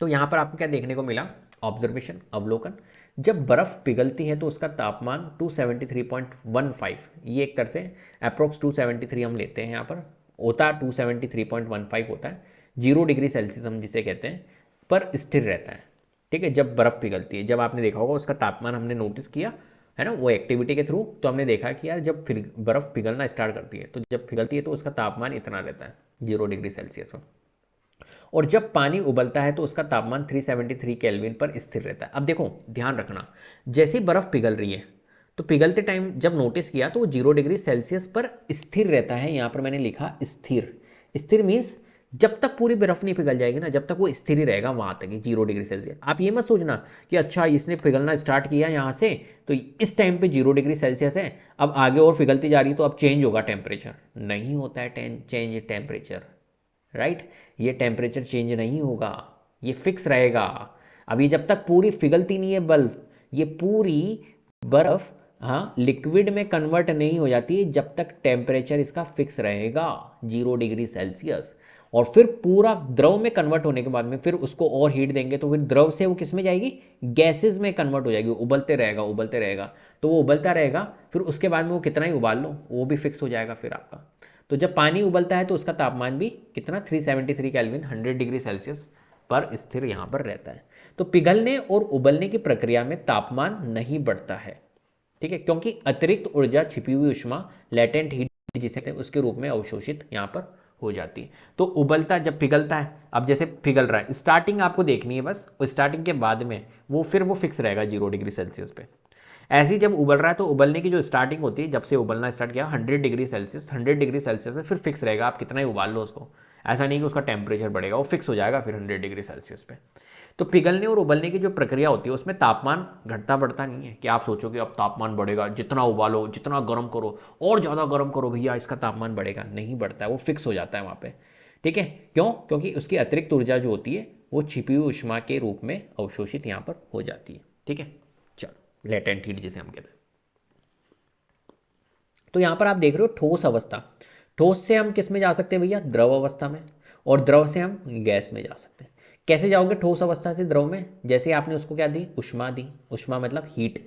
तो यहां पर आपको क्या देखने को मिला, ऑब्जर्वेशन, अवलोकन, जब बर्फ पिघलती है तो उसका तापमान 273.15, ये एक तरह से अप्रोक्स 273 हम लेते हैं, यहाँ पर होता 273.15 होता है, 0 डिग्री सेल्सियस हम जिसे कहते हैं, पर स्थिर रहता है, ठीक है। जब बर्फ पिघलती है, जब आपने देखा होगा उसका तापमान हमने नोटिस किया है ना, वो एक्टिविटी के थ्रू, तो हमने देखा कि यार जब फिर बर्फ पिघलना स्टार्ट करती है, तो जब पिघलती है तो उसका तापमान इतना रहता है, 0 डिग्री सेल्सियस में। और जब पानी उबलता है तो उसका तापमान 373 केल्विन पर स्थिर रहता है। अब देखो ध्यान रखना, जैसे ही बर्फ पिघल रही है तो पिघलते टाइम जब नोटिस किया तो वो 0 डिग्री सेल्सियस पर स्थिर रहता है। यहां पर मैंने लिखा स्थिर, स्थिर मीन्स जब तक पूरी बर्फ नहीं पिघल जाएगी ना, जब तक वो स्थिर ही रहेगा वहां तक ही, 0 डिग्री सेल्सियस। आप ये मत सोचना कि अच्छा इसने पिघलना स्टार्ट किया यहाँ से तो इस टाइम पे 0 डिग्री सेल्सियस है, अब आगे और पिघलती जा रही है तो अब चेंज होगा टेम्परेचर। नहीं होता है चेंज टेम्परेचर, राइट। ये टेम्परेचर चेंज नहीं होगा, ये फिक्स रहेगा। अभी जब तक पूरी पिघलती नहीं है बल्ब, ये पूरी बर्फ, हाँ, लिक्विड में कन्वर्ट नहीं हो जाती है जब तक टेम्परेचर इसका फिक्स रहेगा 0 डिग्री सेल्सियस। और फिर पूरा द्रव में कन्वर्ट होने के बाद में फिर उसको और हीट देंगे तो फिर द्रव से वो किस में जाएगी, गैसेस में कन्वर्ट हो जाएगी, उबलते रहेगा उबलते रहेगा। तो वो उबलता रहेगा, फिर उसके बाद में वो कितना ही उबाल लो वो भी फिक्स हो जाएगा फिर आपका। तो जब पानी उबलता है तो उसका तापमान भी कितना, 373 केल्विन, 100 डिग्री सेल्सियस पर स्थिर यहाँ पर रहता है। तो पिघलने और उबलने की प्रक्रिया में तापमान नहीं बढ़ता है, ठीक है, क्योंकि अतिरिक्त ऊर्जा, छिपी हुई ऊष्मा, लेटेंट हीट जिसे उसके रूप में अवशोषित यहाँ पर हो जाती है। तो उबलता जब पिघलता है, अब जैसे पिघल रहा है, स्टार्टिंग आपको देखनी है बस, स्टार्टिंग के बाद में वो फिर वो फिक्स रहेगा 0 डिग्री सेल्सियस पे। ऐसे ही जब उबल रहा है तो उबलने की जो स्टार्टिंग होती है, जब से उबलना स्टार्ट किया 100 डिग्री सेल्सियस, 100 डिग्री सेल्सियस में फिर फिक्स रहेगा, आप कितना ही उबाल लो उसको, ऐसा नहीं कि उसका टेम्परेचर बढ़ेगा, वो फिक्स हो जाएगा फिर 100 डिग्री सेल्सियस पे। तो पिघलने और उबलने की जो प्रक्रिया होती है उसमें तापमान घटता बढ़ता नहीं है कि आप सोचोगे अब तापमान बढ़ेगा, जितना उबालो जितना गर्म करो और ज़्यादा गर्म करो भैया इसका तापमान बढ़ेगा, नहीं बढ़ता है, वो फिक्स हो जाता है वहाँ पे, ठीक है। क्यों, क्योंकि उसकी अतिरिक्त ऊर्जा जो होती है वो छिपी हुई ऊष्मा के रूप में अवशोषित यहाँ पर हो जाती है, ठीक है। चलो, लेटेंट हीट जिसे हम कहते हैं। तो यहां पर आप देख रहे हो ठोस अवस्था, ठोस से हम किस में जा सकते हैं भैया, द्रव अवस्था में, और द्रव से हम गैस में जा सकते हैं। कैसे जाओगे ठोस अवस्था से द्रव में, जैसे आपने उसको क्या दी, ऊष्मा दी, ऊष्मा मतलब हीट,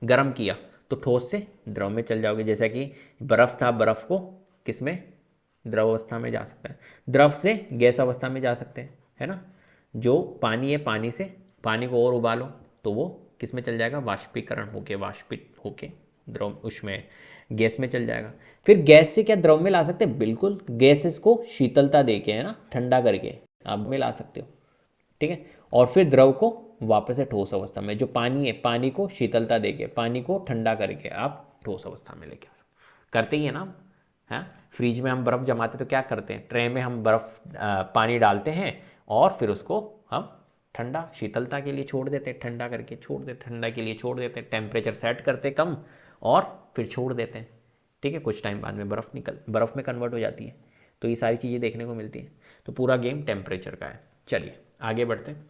गर्म किया, तो ठोस से द्रव में चल जाओगे। जैसा कि बर्फ था, बर्फ को किस में, द्रव अवस्था में जा सकता है, द्रव से गैस अवस्था में जा सकते हैं, है ना। जो पानी है, पानी से, पानी को और उबालो तो वो किस में चल जाएगा, वाष्पीकरण होके, वाष्पित होके द्रव उसमें गैस में चल जाएगा। फिर गैस से क्या द्रव में ला सकते हैं, बिल्कुल, गैसेस को शीतलता देके, है ना, ठंडा करके आप में ला सकते हो, ठीक है। और फिर द्रव को वापस से ठोस अवस्था में, जो पानी है, पानी को शीतलता देके, पानी को ठंडा करके आप ठोस अवस्था में लेके करते ही है ना। हाँ, फ्रिज में हम बर्फ़ जमाते तो क्या करते हैं, ट्रे में हम बर्फ़ पानी डालते हैं और फिर उसको हम ठंडा, शीतलता के लिए छोड़ देते हैं, ठंडा करके छोड़ देते, ठंडा के लिए छोड़ देते हैं, टेम्परेचर सेट करते कम और फिर छोड़ देते हैं, ठीक है। कुछ टाइम बाद में बर्फ़ में कन्वर्ट हो जाती है। तो ये सारी चीज़ें देखने को मिलती हैं। तो पूरा गेम टेम्परेचर का है। चलिए आगे बढ़ते हैं।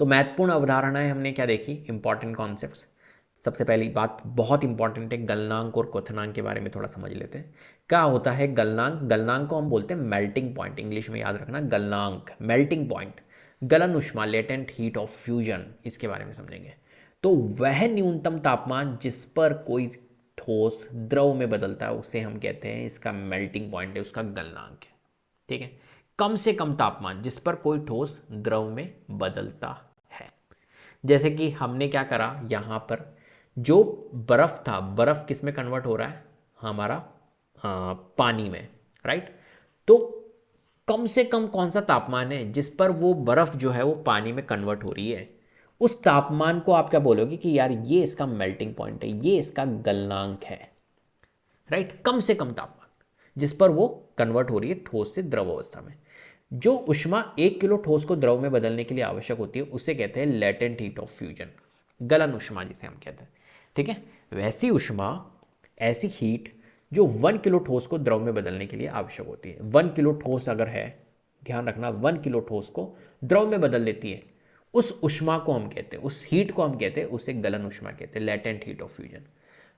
तो महत्वपूर्ण अवधारणाएं हमने क्या देखी, इंपॉर्टेंट कॉन्सेप्ट्स। सबसे पहली बात बहुत इंपॉर्टेंट है, गलनांक और क्वथनांक के बारे में थोड़ा समझ लेते हैं। क्या होता है गलनांक, गलनांक को हम बोलते हैं मेल्टिंग पॉइंट, इंग्लिश में याद रखना, गलनांक मेल्टिंग पॉइंट, गलन उष्मा, लेटेंट हीट ऑफ फ्यूजन, इसके बारे में समझेंगे। तो वह न्यूनतम तापमान जिस पर कोई ठोस द्रव में बदलता है उसे हम कहते हैं, इसका मेल्टिंग पॉइंट है, उसका गलनांक है, ठीक है। कम से कम तापमान जिस पर कोई ठोस द्रव में बदलता है। जैसे कि हमने क्या करा, यहां पर जो बर्फ था, बर्फ किस में कन्वर्ट हो रहा है, हमारा पानी में, राइट। तो कम से कम कौन सा तापमान है जिस पर वो बर्फ जो है वो पानी में कन्वर्ट हो रही है, उस तापमान को आप क्या बोलोगे कि यार ये इसका मेल्टिंग पॉइंट है, ये इसका गलनांक है, राइट। कम से कम तापमान जिस पर वो कन्वर्ट हो रही है ठोस से द्रव अवस्था में। जो ऊष्मा 1 किलो ठोस को द्रव में बदलने के लिए आवश्यक होती है उसे कहते हैं लेटेंट हीट ऑफ फ्यूजन, गलन ऊष्मा जिसे हम कहते हैं, ठीक है। वैसी ऊष्मा, ऐसी हीट जो 1 किलो ठोस को द्रव में बदलने के लिए आवश्यक होती है। 1 किलो ठोस अगर है, ध्यान रखना, 1 किलो ठोस को द्रव में बदल देती है, उस ऊष्मा को हम कहते हैं, उस हीट को हम कहते हैं, उसे गलन ऊष्मा कहते हैं, लेटेंट हीट ऑफ फ्यूजन।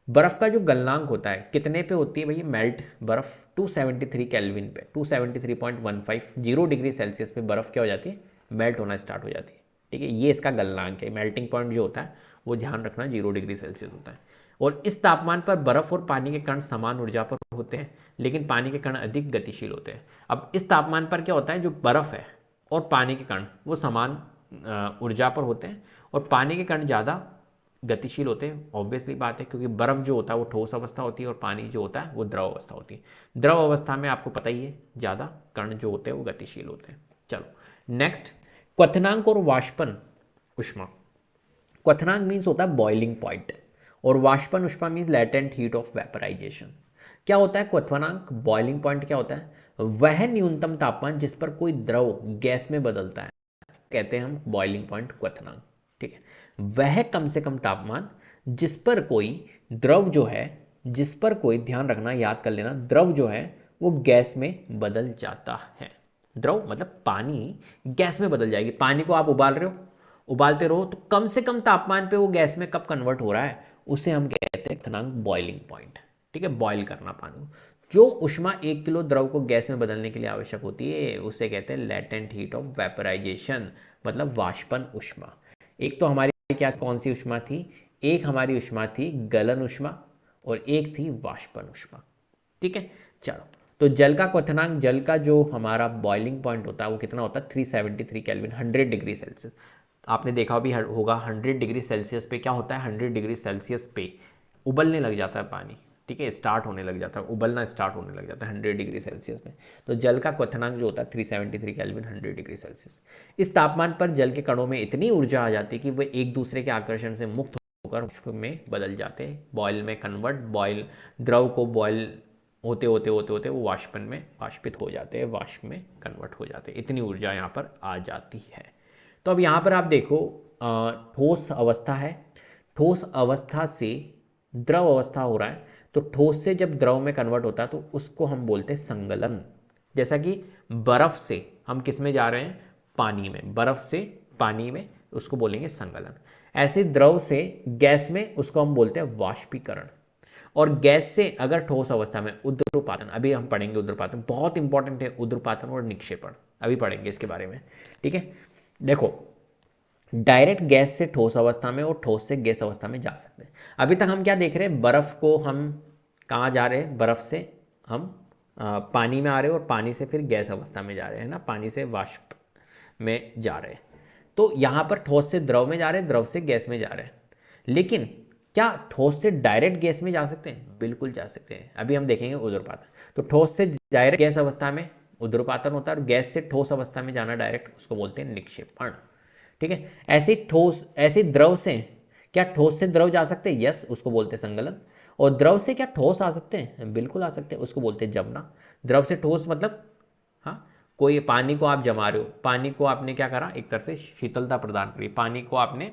बर्फ का जो गलनांक होता है कितने पे होती है भैया मेल्ट बर्फ? 273 केल्विन पे, 273.15, 0 डिग्री सेल्सियस पे बर्फ क्या हो जाती है, मेल्ट होना स्टार्ट हो जाती है, ठीक है। ये इसका गलनांक है। मेल्टिंग पॉइंट जो होता है वो ध्यान रखना 0 डिग्री सेल्सियस होता है। और इस तापमान पर बर्फ और पानी के कण समान ऊर्जा पर होते हैं, लेकिन पानी के कण अधिक गतिशील होते हैं। अब इस तापमान पर क्या होता है, जो बर्फ है और पानी के कण वो समान ऊर्जा पर होते हैं, और पानी के कण ज़्यादा गतिशील होते हैं। ऑब्वियसली बात है, क्योंकि बर्फ जो होता है वो ठोस अवस्था होती है और पानी जो होता है वो द्रव अवस्था होती है। द्रव अवस्था में आपको पता ही है ज़्यादा कण जो होते हैं वो गतिशील होते हैं। चलो नेक्स्ट, क्वथनांक और वाष्पन ऊष्मा। क्वथनांक मीन्स होता है बॉइलिंग पॉइंट, और वाष्पन ऊष्मा means latent heat of vaporisation. क्या होता है क्वथनांक, बॉइलिंग पॉइंट क्या होता है, वह न्यूनतम तापमान जिस पर कोई द्रव गैस में बदलता है, कहते हैं हम बॉइलिंग पॉइंट क्वथनांक, ठीक है। वह कम से कम तापमान जिस पर कोई द्रव जो है, जिस पर कोई, ध्यान रखना, याद कर लेना, द्रव जो है वो गैस में बदल जाता है। द्रव मतलब पानी गैस में बदल जाएगी। पानी को आप उबाल रहे हो, उबालते रहो, तो कम से कम तापमान पे वो गैस में कब कन्वर्ट हो रहा है, उसे हम कहते हैं क्वथनांक, बॉइलिंग पॉइंट, ठीक है। बॉइल करना पानी को। जो ऊष्मा 1 किलो द्रव को गैस में बदलने के लिए आवश्यक होती है उसे कहते हैं लेटेंट हीट ऑफ वेपराइजेशन, मतलब वाष्पन ऊष्मा। एक तो हमारी क्या, कौन सी ऊष्मा थी, एक हमारी ऊष्मा थी गलन ऊष्मा और एक थी वाष्पन ऊष्मा, ठीक है। चलो, तो जल का क्वथनांक, जल का जो हमारा बॉइलिंग पॉइंट होता है वो कितना होता है, 373 केल्विन, 100 डिग्री सेल्सियस। आपने देखा भी होगा 100 डिग्री सेल्सियस पे क्या होता है, 100 डिग्री सेल्सियस पे उबलने लग जाता है पानी, ठीक है, स्टार्ट होने लग जाता है, उबलना स्टार्ट होने लग जाता है 100 डिग्री सेल्सियस में। तो जल का क्वथनांक जो होता है 373 केल्विन, 100 डिग्री सेल्सियस। इस तापमान पर जल के कणों में इतनी ऊर्जा आ जाती है कि वे एक दूसरे के आकर्षण से मुक्त होकर वाष्प में बदल जाते हैं, बॉयल में कन्वर्ट, बॉयल द्रव को बॉयल होते होते होते होते वो वाष्पन में वाष्पित हो जाते हैं, वाष्प में कन्वर्ट हो जाते हैं। इतनी ऊर्जा यहाँ पर आ जाती है। तो अब यहाँ पर आप देखो, ठोस अवस्था है, ठोस अवस्था से द्रव अवस्था हो रहा है, तो ठोस से जब द्रव में कन्वर्ट होता है तो उसको हम बोलते हैं संगलन। जैसा कि बर्फ से हम किस में जा रहे हैं, पानी में, बर्फ से पानी में, उसको बोलेंगे संगलन। ऐसे द्रव से गैस में, उसको हम बोलते हैं वाष्पीकरण। और गैस से अगर ठोस अवस्था में ऊर्ध्वपातन, अभी हम पढ़ेंगे ऊर्ध्वपातन, बहुत इंपॉर्टेंट है ऊर्ध्वपातन और निक्षेपण, अभी पढ़ेंगे इसके बारे में, ठीक है। देखो, डायरेक्ट गैस से ठोस अवस्था में और ठोस से गैस अवस्था में जा सकते हैं। अभी तक हम क्या देख रहे हैं, बर्फ को हम कहाँ जा रहे हैं, बर्फ से हम पानी में आ रहे हैं और पानी से फिर गैस अवस्था में जा रहे हैं ना, पानी से वाष्प में जा रहे हैं। तो यहाँ पर ठोस से द्रव में जा रहे हैं, द्रव से गैस में जा रहे हैं। लेकिन क्या ठोस से डायरेक्ट गैस में जा सकते हैं, बिल्कुल जा सकते हैं। अभी हम देखेंगे ऊर्ध्वपातन। तो ठोस से डायरेक्ट गैस अवस्था में ऊर्ध्वपातन होता है, और गैस से ठोस अवस्था में जाना डायरेक्ट, उसको बोलते हैं निक्षेपण, ठीक है। ऐसे ठोस, ऐसे द्रव से, क्या ठोस से द्रव जा सकते हैं, यस, उसको बोलते हैं संगलन। और द्रव से क्या ठोस आ सकते हैं, बिल्कुल आ सकते हैं, उसको बोलते हैं जमना। द्रव से ठोस मतलब, हाँ, कोई पानी को आप जमा रहे हो, पानी को आपने क्या करा, एक तरह से शीतलता प्रदान करी, पानी को आपने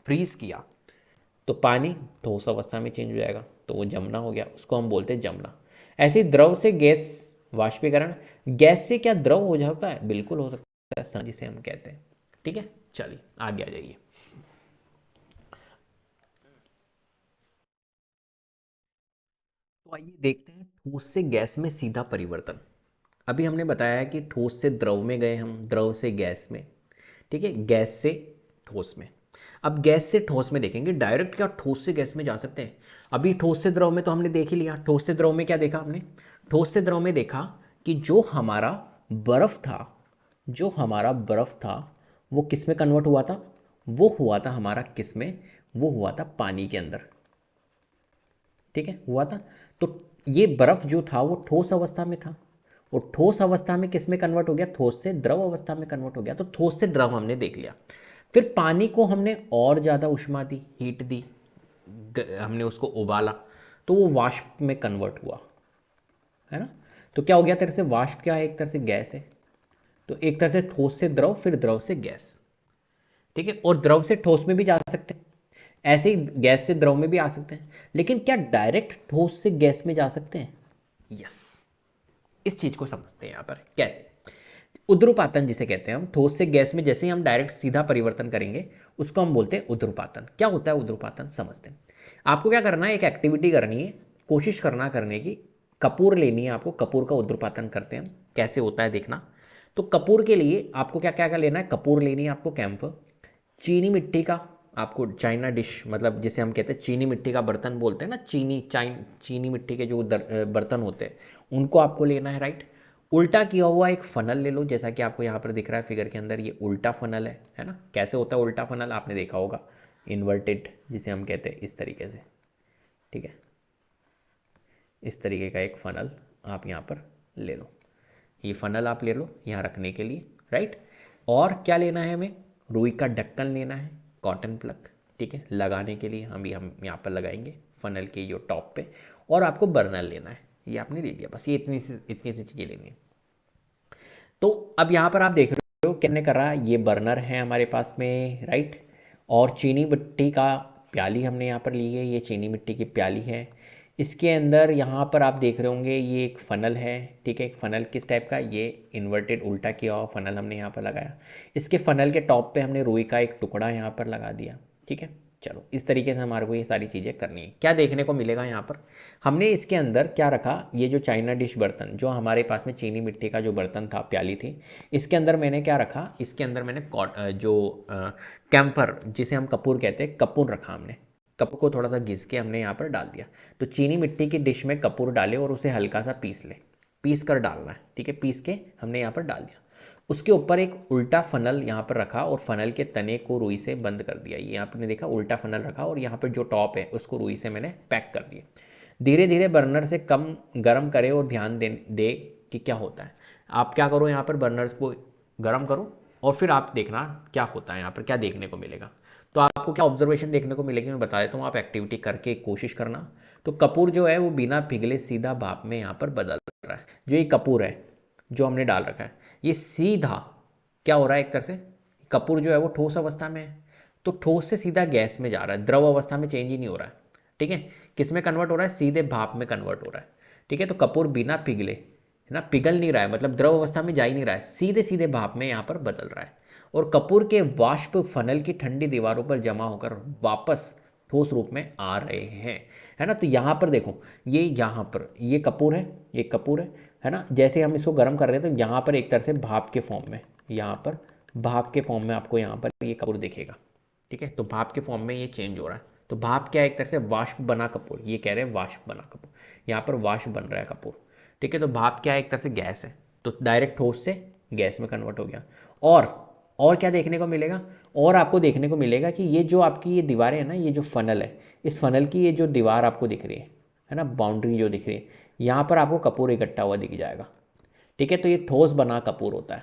फ्रीज किया, तो पानी ठोस अवस्था में चेंज हो जाएगा, तो वो जमना हो गया, उसको हम बोलते हैं जमना। ऐसे द्रव से गैस वाष्पीकरण, गैस से क्या द्रव हो जाता है, बिल्कुल हो सकता है, जिसे हम कहते हैं, ठीक है। चलिए आगे आ जाइए। तो आइए देखते हैं ठोस से गैस में सीधा परिवर्तन। अभी हमने बताया है कि ठोस से द्रव में गए हम, द्रव से गैस में, ठीक है, गैस से ठोस में। अब गैस से ठोस में देखेंगे, डायरेक्ट क्या ठोस से गैस में जा सकते हैं। अभी ठोस से द्रव में तो हमने देख ही लिया। ठोस से द्रव में क्या देखा हमने, ठोस से द्रव में देखा कि जो हमारा बर्फ था, जो हमारा बर्फ था वो किस में कन्वर्ट हुआ था, वो हुआ था हमारा किस में, वो हुआ था पानी के अंदर, ठीक है, हुआ था। तो ये बर्फ जो था वो ठोस अवस्था में था, और ठोस अवस्था में किस में कन्वर्ट हो गया, ठोस से द्रव अवस्था में कन्वर्ट हो गया। तो ठोस से द्रव हमने देख लिया। फिर पानी को हमने और ज़्यादा ऊष्मा दी, हीट दी, हमने उसको उबाला, तो वो वाष्प में कन्वर्ट हुआ, है ना। तो क्या हो गया, तरह से वाष्प क्या है, एक तरह से गैस है। तो एक तरह से ठोस से द्रव, फिर द्रव से गैस, ठीक है। और द्रव से ठोस में भी जा सकते हैं, ऐसे ही गैस से द्रव में भी आ सकते हैं। लेकिन क्या डायरेक्ट ठोस से गैस में जा सकते हैं? यस। इस चीज को समझते हैं यहां पर कैसे। उद्रुपातन जिसे कहते हैं हम, ठोस से गैस में जैसे ही हम डायरेक्ट सीधा परिवर्तन करेंगे उसको हम बोलते हैं उद्रुपातन। क्या होता है उद्रुपातन, समझते हैं। आपको क्या करना है, एक एक्टिविटी करनी है, कोशिश करना करने की, कपूर लेनी है आपको, कपूर का उद्रुपातन करते हैं हम, कैसे होता है देखना। तो कपूर के लिए आपको क्या क्या लेना है, कपूर लेनी है आपको, कैम्फर, चीनी मिट्टी का, आपको चाइना डिश, मतलब जिसे हम कहते हैं चीनी मिट्टी का बर्तन बोलते हैं ना, चीनी मिट्टी के जो बर्तन होते हैं उनको आपको लेना है, राइट। उल्टा किया हुआ एक फनल ले लो, जैसा कि आपको यहाँ पर दिख रहा है फिगर के अंदर, ये उल्टा फनल है ना। कैसे होता है उल्टा फनल, आपने देखा होगा, इन्वर्टेड जिसे हम कहते हैं, इस तरीके से, ठीक है। इस तरीके का एक फनल आप यहाँ पर ले लो, ये फनल आप ले लो यहाँ रखने के लिए, राइट। और क्या लेना है हमें, रुई का ढक्कन लेना है, कॉटन प्लग, ठीक है, लगाने के लिए हम यहाँ पर लगाएंगे फनल के जो टॉप पे। और आपको बर्नर लेना है, ये आपने ले लिया, बस ये इतनी सी चीज़ें लेनी है। तो अब यहाँ पर आप देख रहे हो कितने कर रहा है, ये बर्नर है हमारे पास में, राइट। और चीनी मिट्टी का प्याली हमने यहाँ पर ली है, ये चीनी मिट्टी की प्याली है। इसके अंदर यहाँ पर आप देख रहे होंगे ये एक फ़नल है, ठीक है। एक फ़नल किस टाइप का, ये इन्वर्टेड उल्टा किया हुआ फ़नल हमने यहाँ पर लगाया। इसके फ़नल के टॉप पे हमने रुई का एक टुकड़ा यहाँ पर लगा दिया, ठीक है। चलो इस तरीके से हमारे को ये सारी चीज़ें करनी है। क्या देखने को मिलेगा यहाँ पर, हमने इसके अंदर क्या रखा, ये जो चाइना डिश बर्तन, जो हमारे पास में चीनी मिट्टी का जो बर्तन था, प्याली थी, इसके अंदर मैंने क्या रखा, इसके अंदर मैंने जो कैम्फर जिसे हम कपूर कहते हैं, कपूर रखा हमने। कपूर को थोड़ा सा घिस के हमने यहाँ पर डाल दिया। तो चीनी मिट्टी की डिश में कपूर डाले और उसे हल्का सा पीस कर डालना है, ठीक है। पीस के हमने यहाँ पर डाल दिया। उसके ऊपर एक उल्टा फनल यहाँ पर रखा और फनल के तने को रुई से बंद कर दिया। ये आपने देखा उल्टा फनल रखा और यहाँ पर जो टॉप है उसको रुई से मैंने पैक कर दिया। धीरे धीरे बर्नर से कम गर्म करें और ध्यान दे कि क्या होता है। आप क्या करो, यहाँ पर बर्नर्स को गर्म करो और फिर आप देखना क्या होता है, यहाँ पर क्या देखने को मिलेगा। तो आपको क्या ऑब्जर्वेशन देखने को मिलेगी मैं बता देता हूँ, आप एक्टिविटी करके कोशिश करना। तो कपूर जो है वो बिना पिघले सीधा भाप में यहाँ पर बदल रहा है। जो ये कपूर है जो हमने डाल रखा है, ये सीधा क्या हो रहा है, एक तरह से कपूर जो है वो ठोस अवस्था में है, तो ठोस से सीधा गैस में जा रहा है, द्रव अवस्था में चेंज ही नहीं हो रहा है, ठीक है। किस में कन्वर्ट हो रहा है, सीधे भाप में कन्वर्ट हो रहा है, ठीक है। तो कपूर बिना पिघले, है ना, पिघल नहीं रहा है, मतलब द्रव अवस्था में जा ही नहीं रहा है, सीधे सीधे भाप में यहाँ पर बदल रहा है। और कपूर के वाष्प फनल की ठंडी दीवारों पर जमा होकर वापस ठोस रूप में आ रहे हैं, है ना। तो यहाँ पर देखो, ये यहाँ पर ये कपूर है, ये कपूर है ना। जैसे हम इसको गर्म कर रहे हैं तो यहाँ पर एक तरह से भाप के फॉर्म में, यहाँ पर भाप के फॉर्म में आपको यहाँ पर ये कपूर दिखेगा, ठीक है। तो भाप के फॉर्म में ये चेंज हो रहा है। तो भाप क्या है, एक तरह से वाष्प बना कपूर, ये कह रहे हैं वाष्प बना कपूर, यहाँ पर वाष्प बन रहा है कपूर, ठीक है। तो भाप क्या है, एक तरह से गैस है, तो डायरेक्ट ठोस से गैस में कन्वर्ट हो गया। और क्या देखने को मिलेगा, और आपको देखने को मिलेगा कि ये जो आपकी ये दीवारें हैं ना, ये जो फनल है, इस फनल की ये जो दीवार आपको दिख रही है ना, बाउंड्री जो दिख रही है, यहाँ पर आपको कपूर इकट्ठा हुआ दिख जाएगा, ठीक है। तो ये ठोस बना कपूर होता है।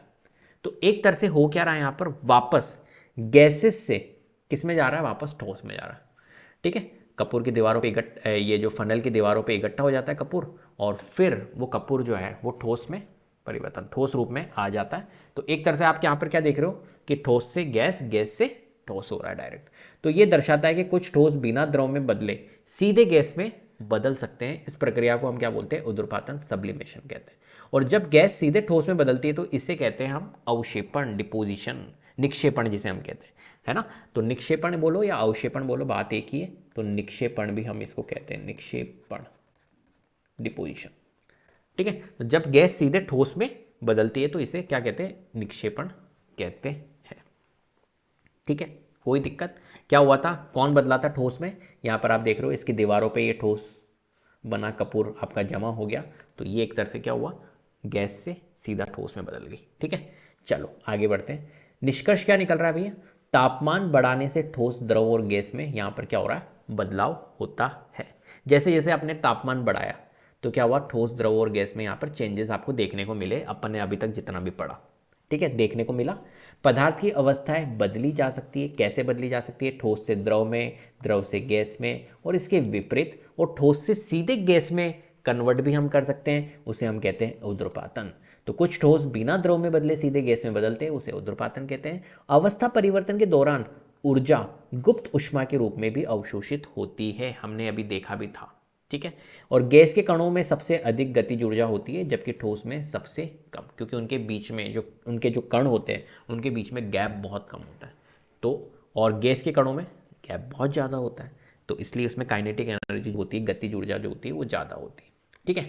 तो एक तरह से हो क्या रहा है, यहाँ पर वापस गैसेस से किस में जा रहा है, वापस ठोस में जा रहा है, ठीक है। कपूर की दीवारों पे ये जो फनल की दीवारों पे इकट्ठा हो जाता है कपूर, और फिर वो कपूर जो है वो ठोस में परिवर्तन, ठोस रूप में आ जाता है। तो एक तरह से आप यहाँ पर क्या देख रहे हो कि ठोस से गैस, गैस से ठोस हो रहा है डायरेक्ट। तो ये दर्शाता है कि कुछ ठोस बिना द्रव में बदले सीधे गैस में बदल सकते हैं। इस प्रक्रिया को हम क्या बोलते हैं, उद्रपातन, सब्लिमेशन कहते हैं। और जब गैस सीधे ठोस में बदलती है तो इसे कहते हैं हम अवक्षेपण, डिपोजिशन, निक्षेपण जिसे हम कहते हैं, है ना। तो निक्षेपण बोलो या अवक्षेपण बोलो, बात एक ही है। तो निक्षेपण भी हम इसको कहते हैं, निक्षेपण, डिपोजिशन, ठीक है। तो जब गैस सीधे ठोस में बदलती है तो इसे क्या कहते हैं, निक्षेपण कहते हैं, ठीक है। कोई दिक्कत, क्या हुआ था, कौन बदला था ठोस में, यहाँ पर आप देख रहे हो इसकी दीवारों पे ये ठोस बना कपूर आपका जमा हो गया। तो ये एक तरह से क्या हुआ, गैस से सीधा ठोस में बदल गई, ठीक है। चलो आगे बढ़ते हैं। निष्कर्ष क्या निकल रहा है भैया, तापमान बढ़ाने से ठोस, द्रव और गैस में यहाँ पर क्या हो रहा है, बदलाव होता है। जैसे जैसे आपने तापमान बढ़ाया तो क्या हुआ, ठोस, द्रव और गैस में यहाँ पर चेंजेस आपको देखने को मिले, अपन ने अभी तक जितना भी पढ़ा, ठीक है, देखने को मिला। पदार्थ की अवस्थाएं बदली जा सकती है, कैसे बदली जा सकती है, ठोस से द्रव में, द्रव से गैस में, और इसके विपरीत, और ठोस से सीधे गैस में कन्वर्ट भी हम कर सकते हैं, उसे हम कहते हैं ऊर्ध्वपातन। तो कुछ ठोस बिना द्रव में बदले सीधे गैस में बदलते हैं, उसे ऊर्ध्वपातन कहते हैं। अवस्था परिवर्तन के दौरान ऊर्जा गुप्त ऊष्मा के रूप में भी अवशोषित होती है, हमने अभी देखा भी था, ठीक है। और गैस के कणों में सबसे अधिक गतिज ऊर्जा होती है, जबकि ठोस में सबसे कम, क्योंकि उनके बीच में जो उनके जो कण होते हैं उनके बीच में गैप बहुत कम होता है। तो और गैस के कणों में गैप बहुत ज़्यादा होता है, तो इसलिए उसमें काइनेटिक एनर्जी होती है, गतिज ऊर्जा जो होती है वो ज़्यादा होती है, ठीक है।